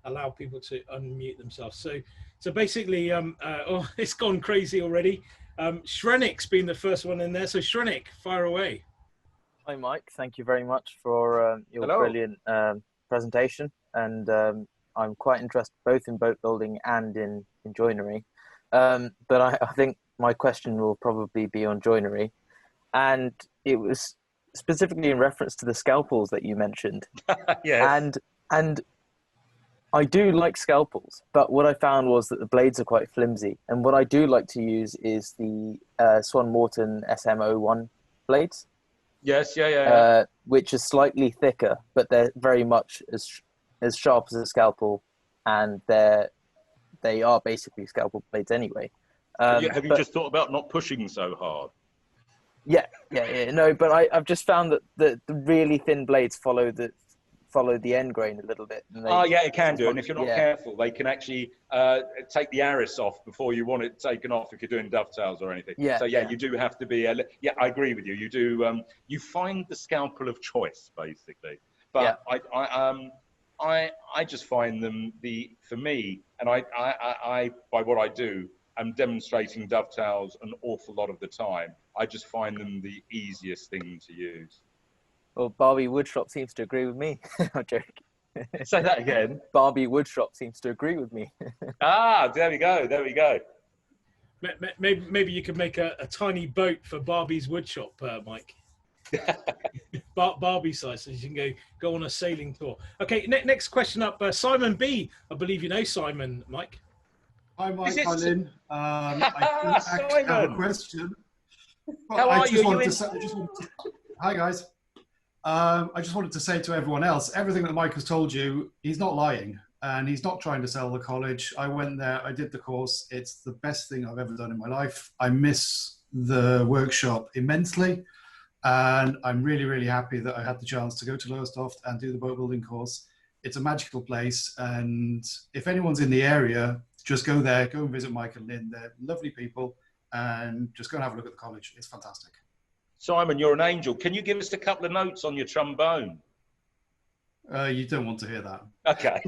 allow people to unmute themselves. So basically, oh, it's gone crazy already. Shrenik's been the first one in there. So Shrenik, fire away. Hi Mike, thank you very much for your brilliant presentation, and I'm quite interested both in boat building and in joinery. But I think my question will probably be on joinery, and it was specifically in reference to the scalpels that you mentioned. Yes. And I do like scalpels, but what I found was that the blades are quite flimsy, and what I do like to use is the Swan Morton SM01 blades. Yes, yeah. Which is slightly thicker, but they're very much as sharp as a scalpel, and they are basically scalpel blades anyway. Have you just thought about not pushing so hard? Yeah. No, but I've just found that the really thin blades follow follow the end grain a little bit. And Oh, yeah, it can do. And if you're not yeah. careful, they can actually take the arris off before you want it taken off if you're doing dovetails or anything. Yeah, So, yeah, yeah. you do have to be, yeah, I agree with you. You do, you find the scalpel of choice, basically. But I just find them for me, and I by what I do, I'm demonstrating dovetails an awful lot of the time. I just find them the easiest thing to use. Well, Barbie Woodshop seems to agree with me. I'm joking. Say that again. Barbie Woodshop seems to agree with me. Ah, there we go. There we go. Maybe you could make a tiny boat for Barbie's woodshop, Mike. Barbie size, so you can go on a sailing tour. Okay, next question up. Simon B. I believe you know Simon, Mike. Hi, Mike. Hi, Lynn. I actually have a question. How are you? Hi, guys. I just wanted to say to everyone else, everything that Mike has told you, he's not lying. And he's not trying to sell the college. I went there, I did the course. It's the best thing I've ever done in my life. I miss the workshop immensely. And I'm really, really happy that I had the chance to go to Lowestoft and do the boat building course. It's a magical place. And if anyone's in the area, just go there, go and visit Mike and Lynn. They're lovely people. And just go and have a look at the college. It's fantastic. Simon, you're an angel. Can you give us a couple of notes on your trombone? You don't want to hear that. Okay.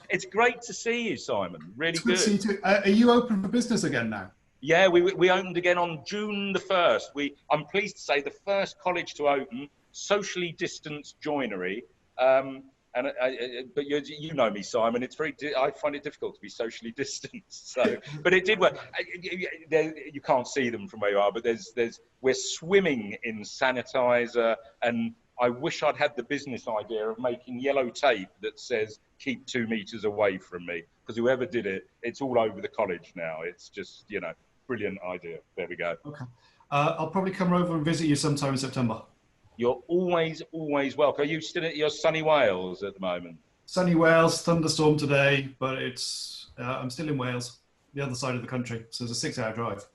It's great to see you, Simon. Really good. To see you too. Are you open for business again now? Yeah, we opened again on June the 1st. I'm pleased to say the first college to open, socially distanced joinery. But you know me, Simon. I find it difficult to be socially distanced. So, but it did work. You can't see them from where you are, but we're swimming in sanitizer, and I wish I'd had the business idea of making yellow tape that says "keep 2 meters away from me," because whoever did it, it's all over the college now. It's just, brilliant idea. There we go. Okay. I'll probably come over and visit you sometime in September. You're always welcome. Are you still at your sunny Wales at the moment? Sunny Wales, thunderstorm today, but I'm still in Wales, the other side of the country. So it's a 6-hour drive.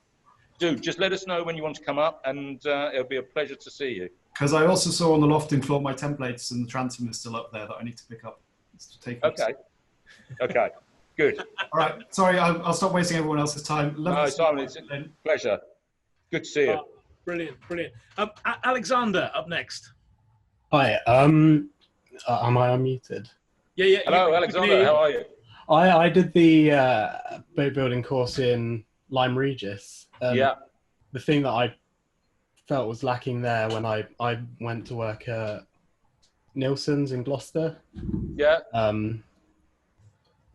Dude, just let us know when you want to come up, and it'll be a pleasure to see you. Because I also saw on the Lofting Floor my templates and the transom is still up there that I need to pick up. Okay, good. All right, sorry, I'll stop wasting everyone else's time. No, Simon, it's a pleasure. Good to see you. Brilliant. Alexander, up next. Hi, am I unmuted? Yeah. Hello, Alexander, how are you? I did the boat building course in Lyme Regis. Yeah. The thing that I felt was lacking there when I went to work at Nilsson's in Gloucester. Yeah.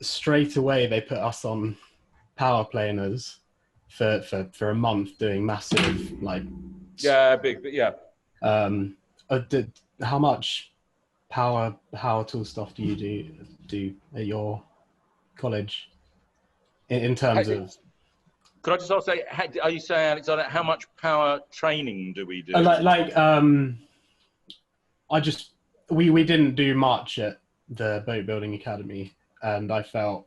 Straight away they put us on power planers for a month doing massive how much power tool stuff do you do at your college in terms of? Could I just also say, are you saying, Alexander, how much power training do we do? We didn't do much at the boat building academy, and I felt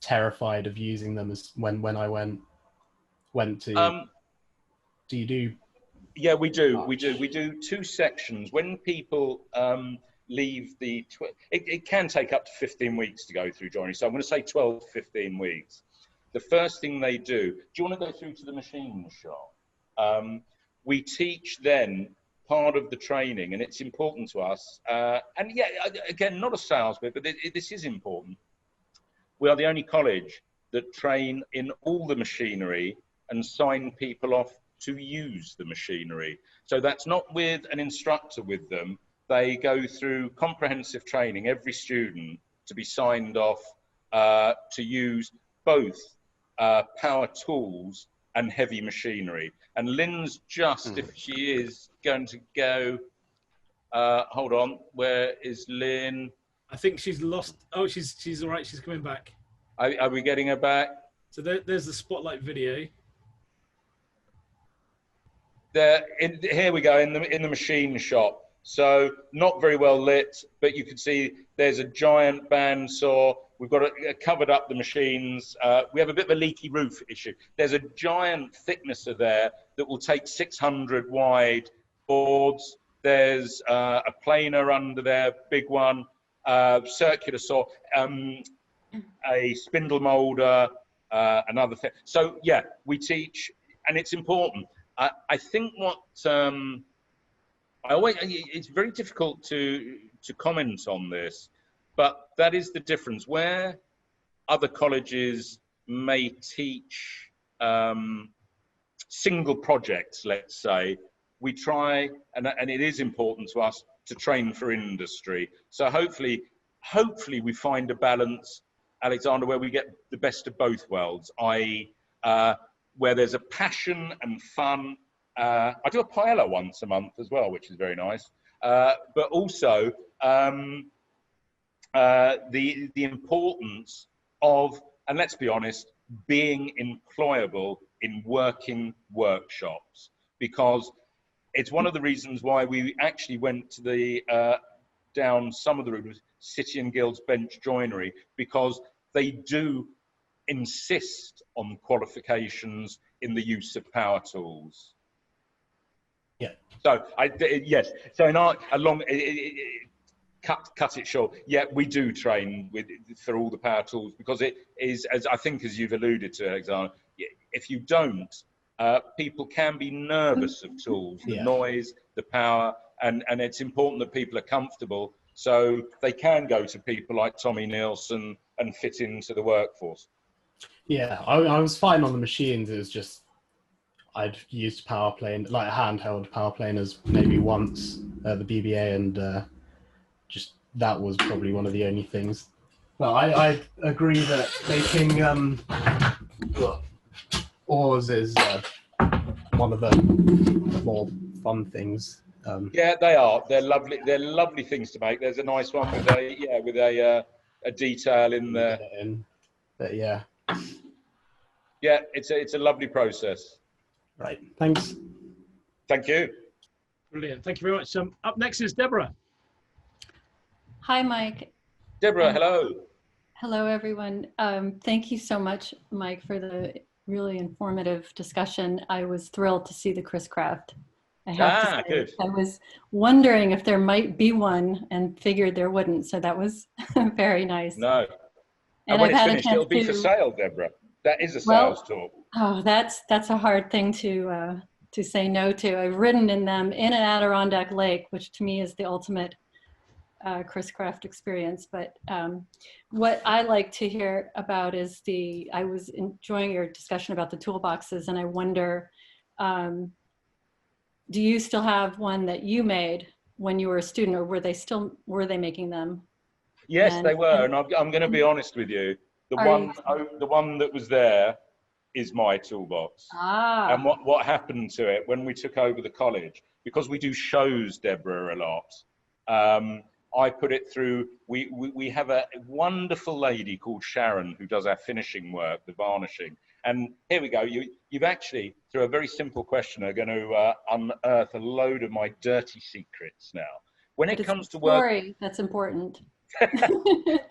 terrified of using them when I went to. Do you do? Yeah, we do. We do 2 sections. When people leave it can take up to 15 weeks to go through joinery. So I'm going to say 12 to 15 weeks. The first thing they do you want to go through to the machine shop? We teach then part of the training, and it's important to us. And yeah, again, not a sales bit, but this is important. We are the only college that train in all the machinery and sign people off to use the machinery. So that's not with an instructor with them. They go through comprehensive training, every student, to be signed off to use both power tools and heavy machinery. And Lynn's just, if she is going to go, hold on, where is Lynn? I think she's lost. Oh, she's all right. She's coming back. Are we getting her back? So there's the spotlight video. Here we go in the machine shop. So not very well lit, but you can see there's a giant bandsaw. We've got covered up the machines. We have a bit of a leaky roof issue. There's a giant thicknesser there that will take 600 wide boards. there's a planer under there, big one, circular saw, a spindle molder, another thing. So yeah, we teach, and it's important. I think what it's very difficult to comment on this, but that is the difference. Where other colleges may teach single projects, let's say, we try, and it is important to us to train for industry. So hopefully we find a balance, Alexander, where we get the best of both worlds, i.e. Where there's a passion and fun. I do a paella once a month as well, which is very nice. But also the importance of, and let's be honest, being employable in working workshops, because it's one of the reasons why we actually went to the down some of the routes, City and Guilds bench joinery, because they do insist on qualifications in the use of power tools. Yeah. So yes. So in our cut it short. Yeah, we do train for all the power tools, because it is, as I think, as you've alluded to, Alexander. If you don't, people can be nervous of tools, the noise, the power, and it's important that people are comfortable, so they can go to people like Tommy Nielsen and fit into the workforce. Yeah, I was fine on the machines. It was just I'd used power plane, like handheld power planers, maybe once, the BBA, and just that was probably one of the only things. Well, I agree that making oars is one of the more fun things. Yeah, they are. They're lovely. They're lovely things to make. There's a nice one with a detail in there. But yeah. Yeah, it's a lovely process. Right. Thanks. Thank you. Brilliant. Thank you very much. Up next is Deborah. Hi, Mike. Deborah, hello. Hello, everyone. Thank you so much, Mike, for the really informative discussion. I was thrilled to see the Chris Craft. I have to say, good. I was wondering if there might be one and figured there wouldn't. So that was very nice. No. And when I've it's had finished, a chance it'll be for sale, Deborah. That is a sales talk. Oh, that's a hard thing to say no to. I've ridden in them in an Adirondack Lake, which to me is the ultimate Chris Craft experience. But what I like to hear about is I was enjoying your discussion about the toolboxes, and I wonder, do you still have one that you made when you were a student, or were they making them? Yes, they were, and I'm going to be honest with you. The one that was there is my toolbox. And what happened to it when we took over the college, because we do shows, Deborah, a lot. I put it through. We have a wonderful lady called Sharon who does our finishing work, the varnishing. And here we go. You've actually, through a very simple question, are going to unearth a load of my dirty secrets now. When it comes to work, that's important.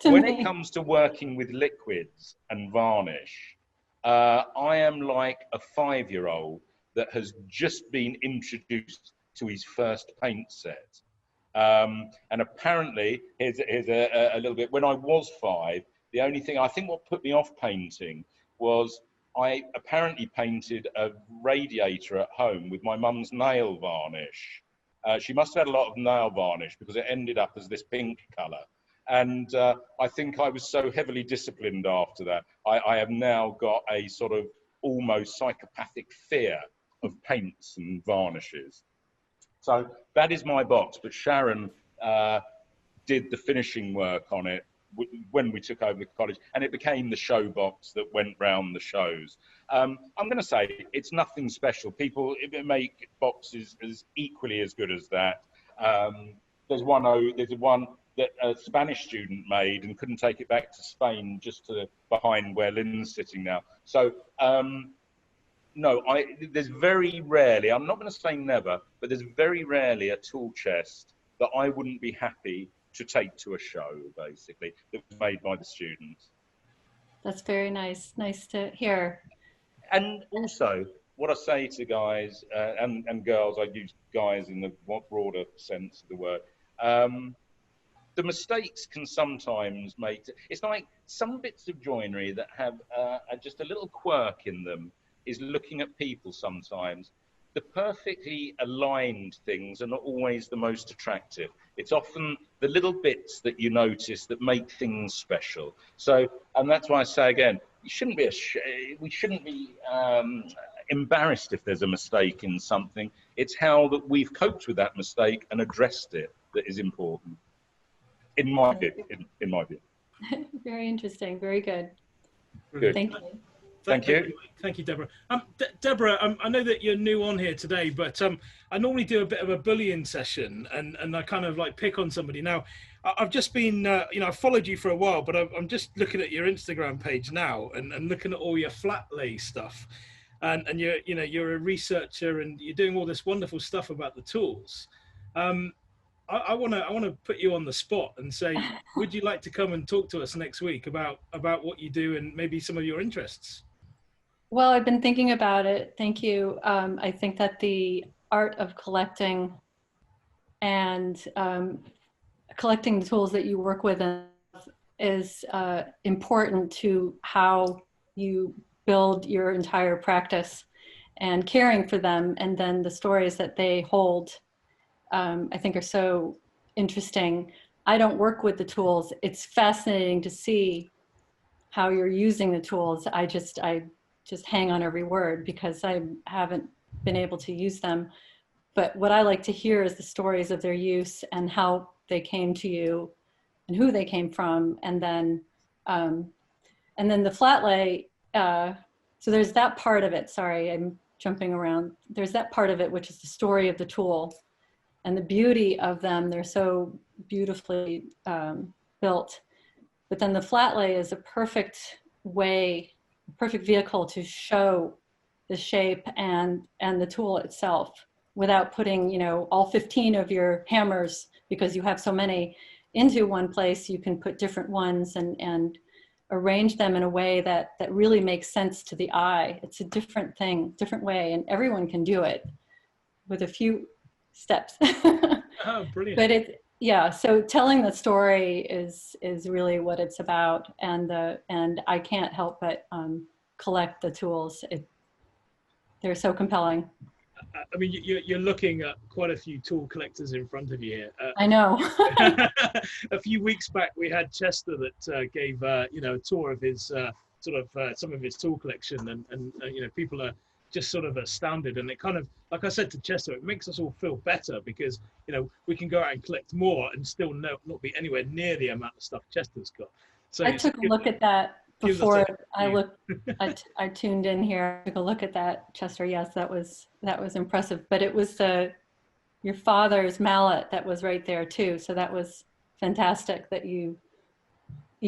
When it comes to working with liquids and varnish, I am like a 5-year-old that has just been introduced to his first paint set. And apparently, here's a little bit. When I was 5, the only thing, I think what put me off painting was I apparently painted a radiator at home with my mum's nail varnish. She must have had a lot of nail varnish because it ended up as this pink colour. And I think I was so heavily disciplined after that. I have now got a sort of almost psychopathic fear of paints and varnishes. So that is my box. But Sharon did the finishing work on it when we took over the college, and it became the show box that went round the shows. I'm going to say it's nothing special. People make boxes as equally as good as that. There's one that a Spanish student made and couldn't take it back to Spain, just behind where Lynn's sitting now. So no, there's very rarely, I'm not going to say never, but there's very rarely a tool chest that I wouldn't be happy to take to a show, basically, that was made by the students. That's very nice. Nice to hear. And also, what I say to guys and girls, I use guys in the broader sense of the word. The mistakes can sometimes make, it's like some bits of joinery that have just a little quirk in them is looking at people sometimes. The perfectly aligned things are not always the most attractive. It's often the little bits that you notice that make things special. So, and that's why I say again, we shouldn't be embarrassed if there's a mistake in something. It's how that we've coped with that mistake and addressed it that is important. In my view, in my view. Very interesting. Very good. Good. Thank you. Thank you. Thank you, Deborah. Deborah, I know that you're new on here today, but I normally do a bit of a bullying session, and I kind of like pick on somebody. Now, I've just been, you know, I've followed you for a while, but I'm just looking at your Instagram page now and looking at all your flat lay stuff, and you're, you know, you're a researcher and you're doing all this wonderful stuff about the tools. I want to put you on the spot and say, would you like to come and talk to us next week about what you do and maybe some of your interests? Well, I've been thinking about it. Thank you. I think that the art of collecting and collecting the tools that you work with is important to how you build your entire practice and caring for them, and then the stories that they hold. I think are so interesting. I don't work with the tools. It's fascinating to see how you're using the tools. I just hang on every word because I haven't been able to use them. But what I like to hear is the stories of their use and how they came to you and who they came from. And then the flat lay, so there's that part of it. Sorry, I'm jumping around. There's that part of it, which is the story of the tool. And the beauty of them, they're so beautifully built. But then the flat lay is a perfect way, perfect vehicle to show the shape and the tool itself without putting, you know, all 15 of your hammers, because you have so many, into one place. You can put different ones and arrange them in a way that really makes sense to the eye. It's a different thing, different way, and everyone can do it with a few steps. Oh, brilliant. But yeah, so telling the story is really what it's about, and I can't help but collect the tools. They're so compelling. I mean, you're looking at quite a few tool collectors in front of you here. I know. A few weeks back, we had Chester that gave you know, a tour of his some of his tool collection, and you know, people are just sort of astounded, and it kind of, like I said to Chester, it makes us all feel better because, you know, we can go out and collect more and still not be anywhere near the amount of stuff Chester's got. So I took a look at that before I tuned in here. I took a look at that, Chester. Yes, that was impressive. But it was your father's mallet that was right there too. So that was fantastic that you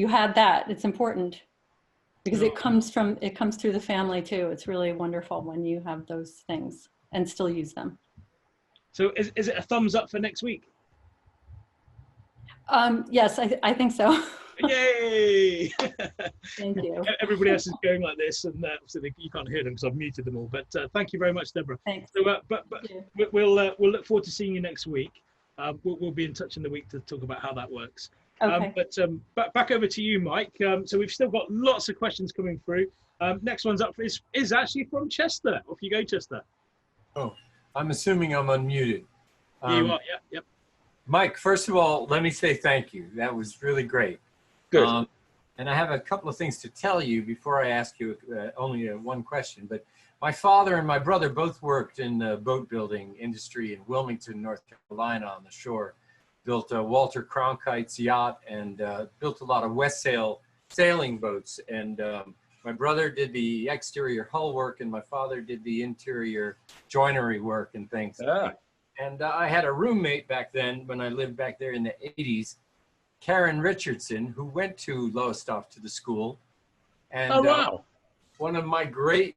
had that. It's important. Because it comes through the family too. It's really wonderful when you have those things and still use them. So is it a thumbs up for next week? Yes, I think so. Yay! Thank you. Everybody else is going like this, and so you can't hear them because I've muted them all. But thank you very much, Deborah. Thanks. So, but we'll look forward to seeing you next week. We'll be in touch in the week to talk about how that works. Okay. But back over to you, Mike. So we've still got lots of questions coming through. Next one's up is actually from Chester. Off you go, Chester. Oh, I'm assuming I'm unmuted. You are, yep. Mike, first of all, let me say thank you. That was really great. Good. And I have a couple of things to tell you before I ask you only one question. But my father and my brother both worked in the boat building industry in Wilmington, North Carolina on the shore. Built Walter Cronkite's yacht and built a lot of West Sail sailing boats. And my brother did the exterior hull work and my father did the interior joinery work and things. Ah. And I had a roommate back then when I lived back there in the 80s, Karen Richardson, who went to Lowestoft to the school. And oh, wow. One of my great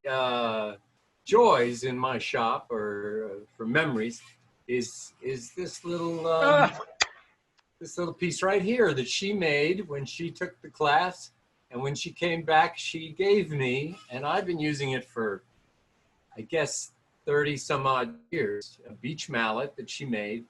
joys in my shop or for memories is this little this little piece right here that she made when she took the class, and when she came back she gave me, and I've been using it for I guess, 30 some odd years, a beach mallet that she made.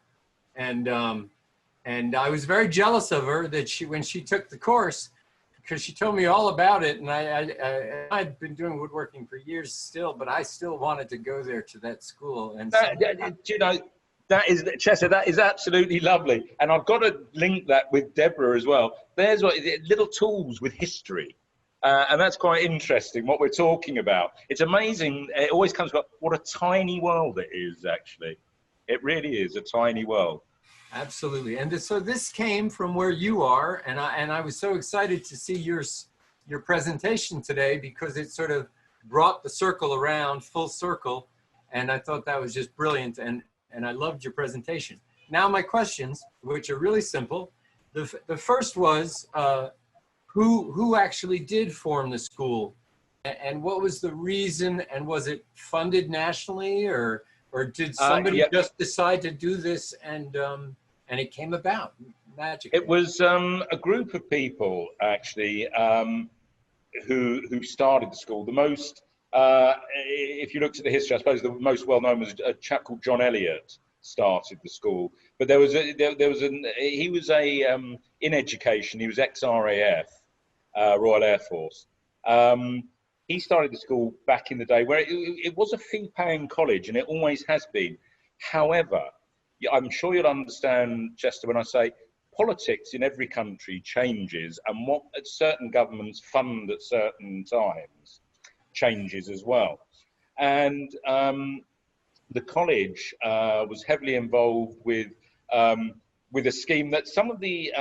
And I was very jealous of her that when she took the course, because she told me all about it. And I'd been doing woodworking for years still, but I still wanted to go there to that school. And you know, that is, Chester, that is absolutely lovely. And I've got to link that with Deborah as well. There's little tools with history. And that's quite interesting, what we're talking about. It's amazing. It always comes back, what a tiny world it is, actually. It really is a tiny world. Absolutely. And so this came from where you are. And I was so excited to see your presentation today, because it sort of brought the circle around, full circle. And I thought that was just brilliant. And I loved your presentation. Now my questions, which are really simple. The first was, who actually did form the school, and what was the reason, and was it funded nationally, or did somebody just decide to do this and it came about magically? It was a group of people actually who started the school. The most, if you looked at the history, I suppose the most well known was a chap called John Elliott started the school. But he was in education. He was ex-RAF. Royal Air Force. He started the school back in the day where it was a fee-paying college, and it always has been. However, I'm sure you'll understand, Chester, when I say politics in every country changes, and what certain governments fund at certain times changes as well. And the college was heavily involved with a scheme that some of the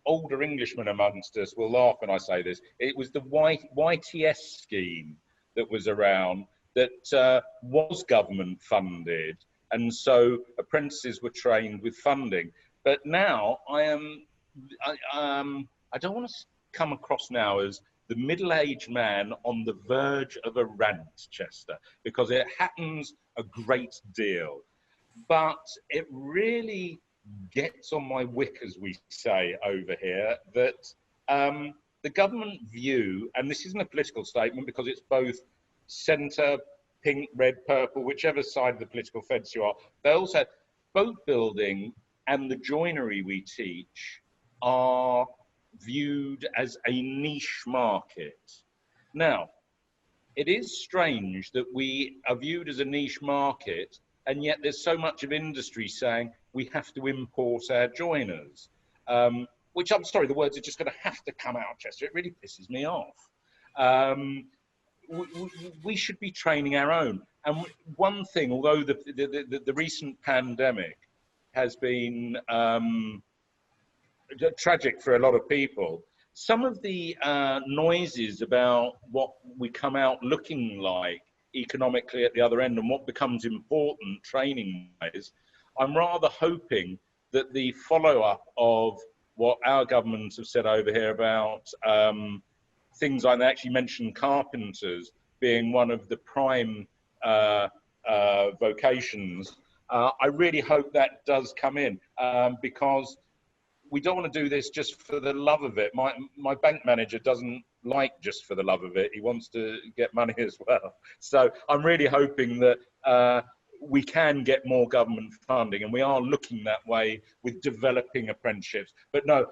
older Englishmen amongst us will laugh when I say this. It was the YTS scheme that was around that was government funded, and so apprentices were trained with funding. But now I don't want to come across now as the middle-aged man on the verge of a rant, Chester, because it happens a great deal, but it really gets on my wick, as we say over here, that the government view, and this isn't a political statement because it's both centre, pink, red, purple, whichever side of the political fence you are, they all said boat building and the joinery we teach are viewed as a niche market. Now, it is strange that we are viewed as a niche market, and yet there's so much of industry saying we have to import our joiners, which, I'm sorry, the words are just going to have to come out, Chester. It really pisses me off. We should be training our own. And one thing, although the recent pandemic has been tragic for a lot of people, some of the noises about what we come out looking like economically at the other end and what becomes important training-wise, I'm rather hoping that the follow-up of what our governments have said over here about things like, they actually mentioned carpenters being one of the prime vocations. I really hope that does come in, because we don't want to do this just for the love of it. My bank manager doesn't like just for the love of it. He wants to get money as well. So I'm really hoping that we can get more government funding, and we are looking that way with developing apprenticeships. But no,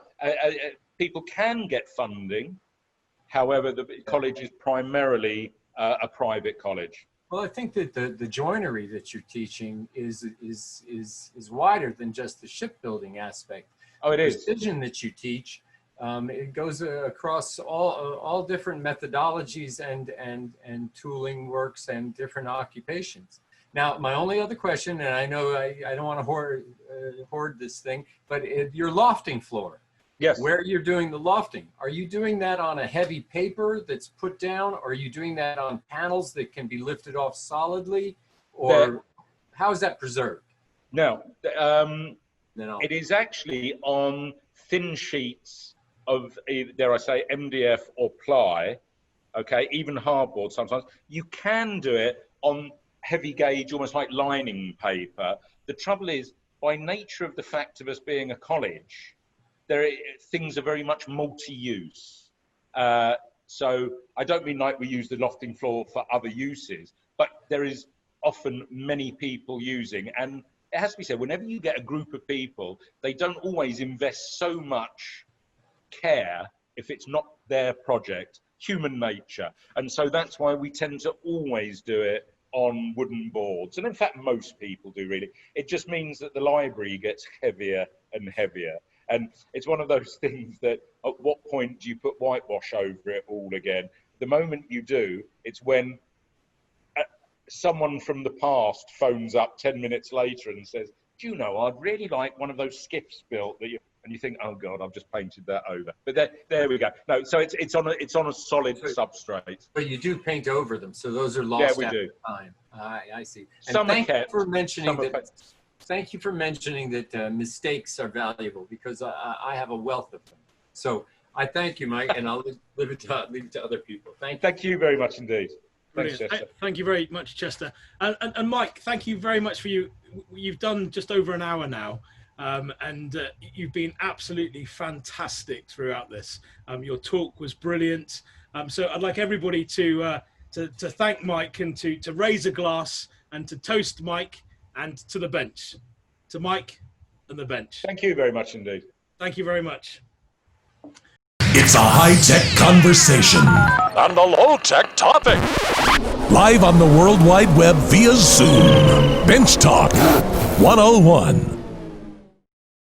people can get funding. However, the college is primarily a private college. Well, I think that the joinery that you're teaching is wider than just the shipbuilding aspect. Oh, it is. The precision that you teach, it goes across all different methodologies and tooling works and different occupations. Now, my only other question, and I know I don't want to hoard this thing, but your lofting floor. Yes. Where you're doing the lofting, are you doing that on a heavy paper that's put down, or are you doing that on panels that can be lifted off solidly, or how is that preserved? No, it is actually on thin sheets of, dare I say, MDF or ply, okay, even hardboard sometimes. You can do it on heavy gauge, almost like lining paper. The trouble is, by nature of the fact of us being a college, things are very much multi-use. So I don't mean like we use the lofting floor for other uses, but there is often many people using. And it has to be said, whenever you get a group of people, they don't always invest so much care if it's not their project. Human nature. And so that's why we tend to always do it on wooden boards. And in fact, most people do, really. It just means that the library gets heavier and heavier. And it's one of those things that at what point do you put whitewash over it all again? The moment you do, it's when someone from the past phones up 10 minutes later and says, do you know, I'd really like one of those skiffs built that you, and you think, oh God, I've just painted that over. But there we go. No, so it's on a solid substrate. But you do paint over them, so those are lost after time. I see. And thank you for mentioning that. Thank you for mentioning that mistakes are valuable, because I have a wealth of them. So I thank you, Mike, and I'll leave it to other people. Thank you. Thank you very much indeed. Thanks, Chester. Thank you very much, Chester. And Mike, thank you very much for you. You've done just over an hour now, and you've been absolutely fantastic throughout this. Your talk was brilliant. So I'd like everybody to thank Mike and to raise a glass and to toast Mike and to the bench. To Mike and the bench. Thank you very much indeed. Thank you very much. It's a high-tech conversation. On the low-tech topic. Live on the World Wide Web via Zoom. Bench Talk 101.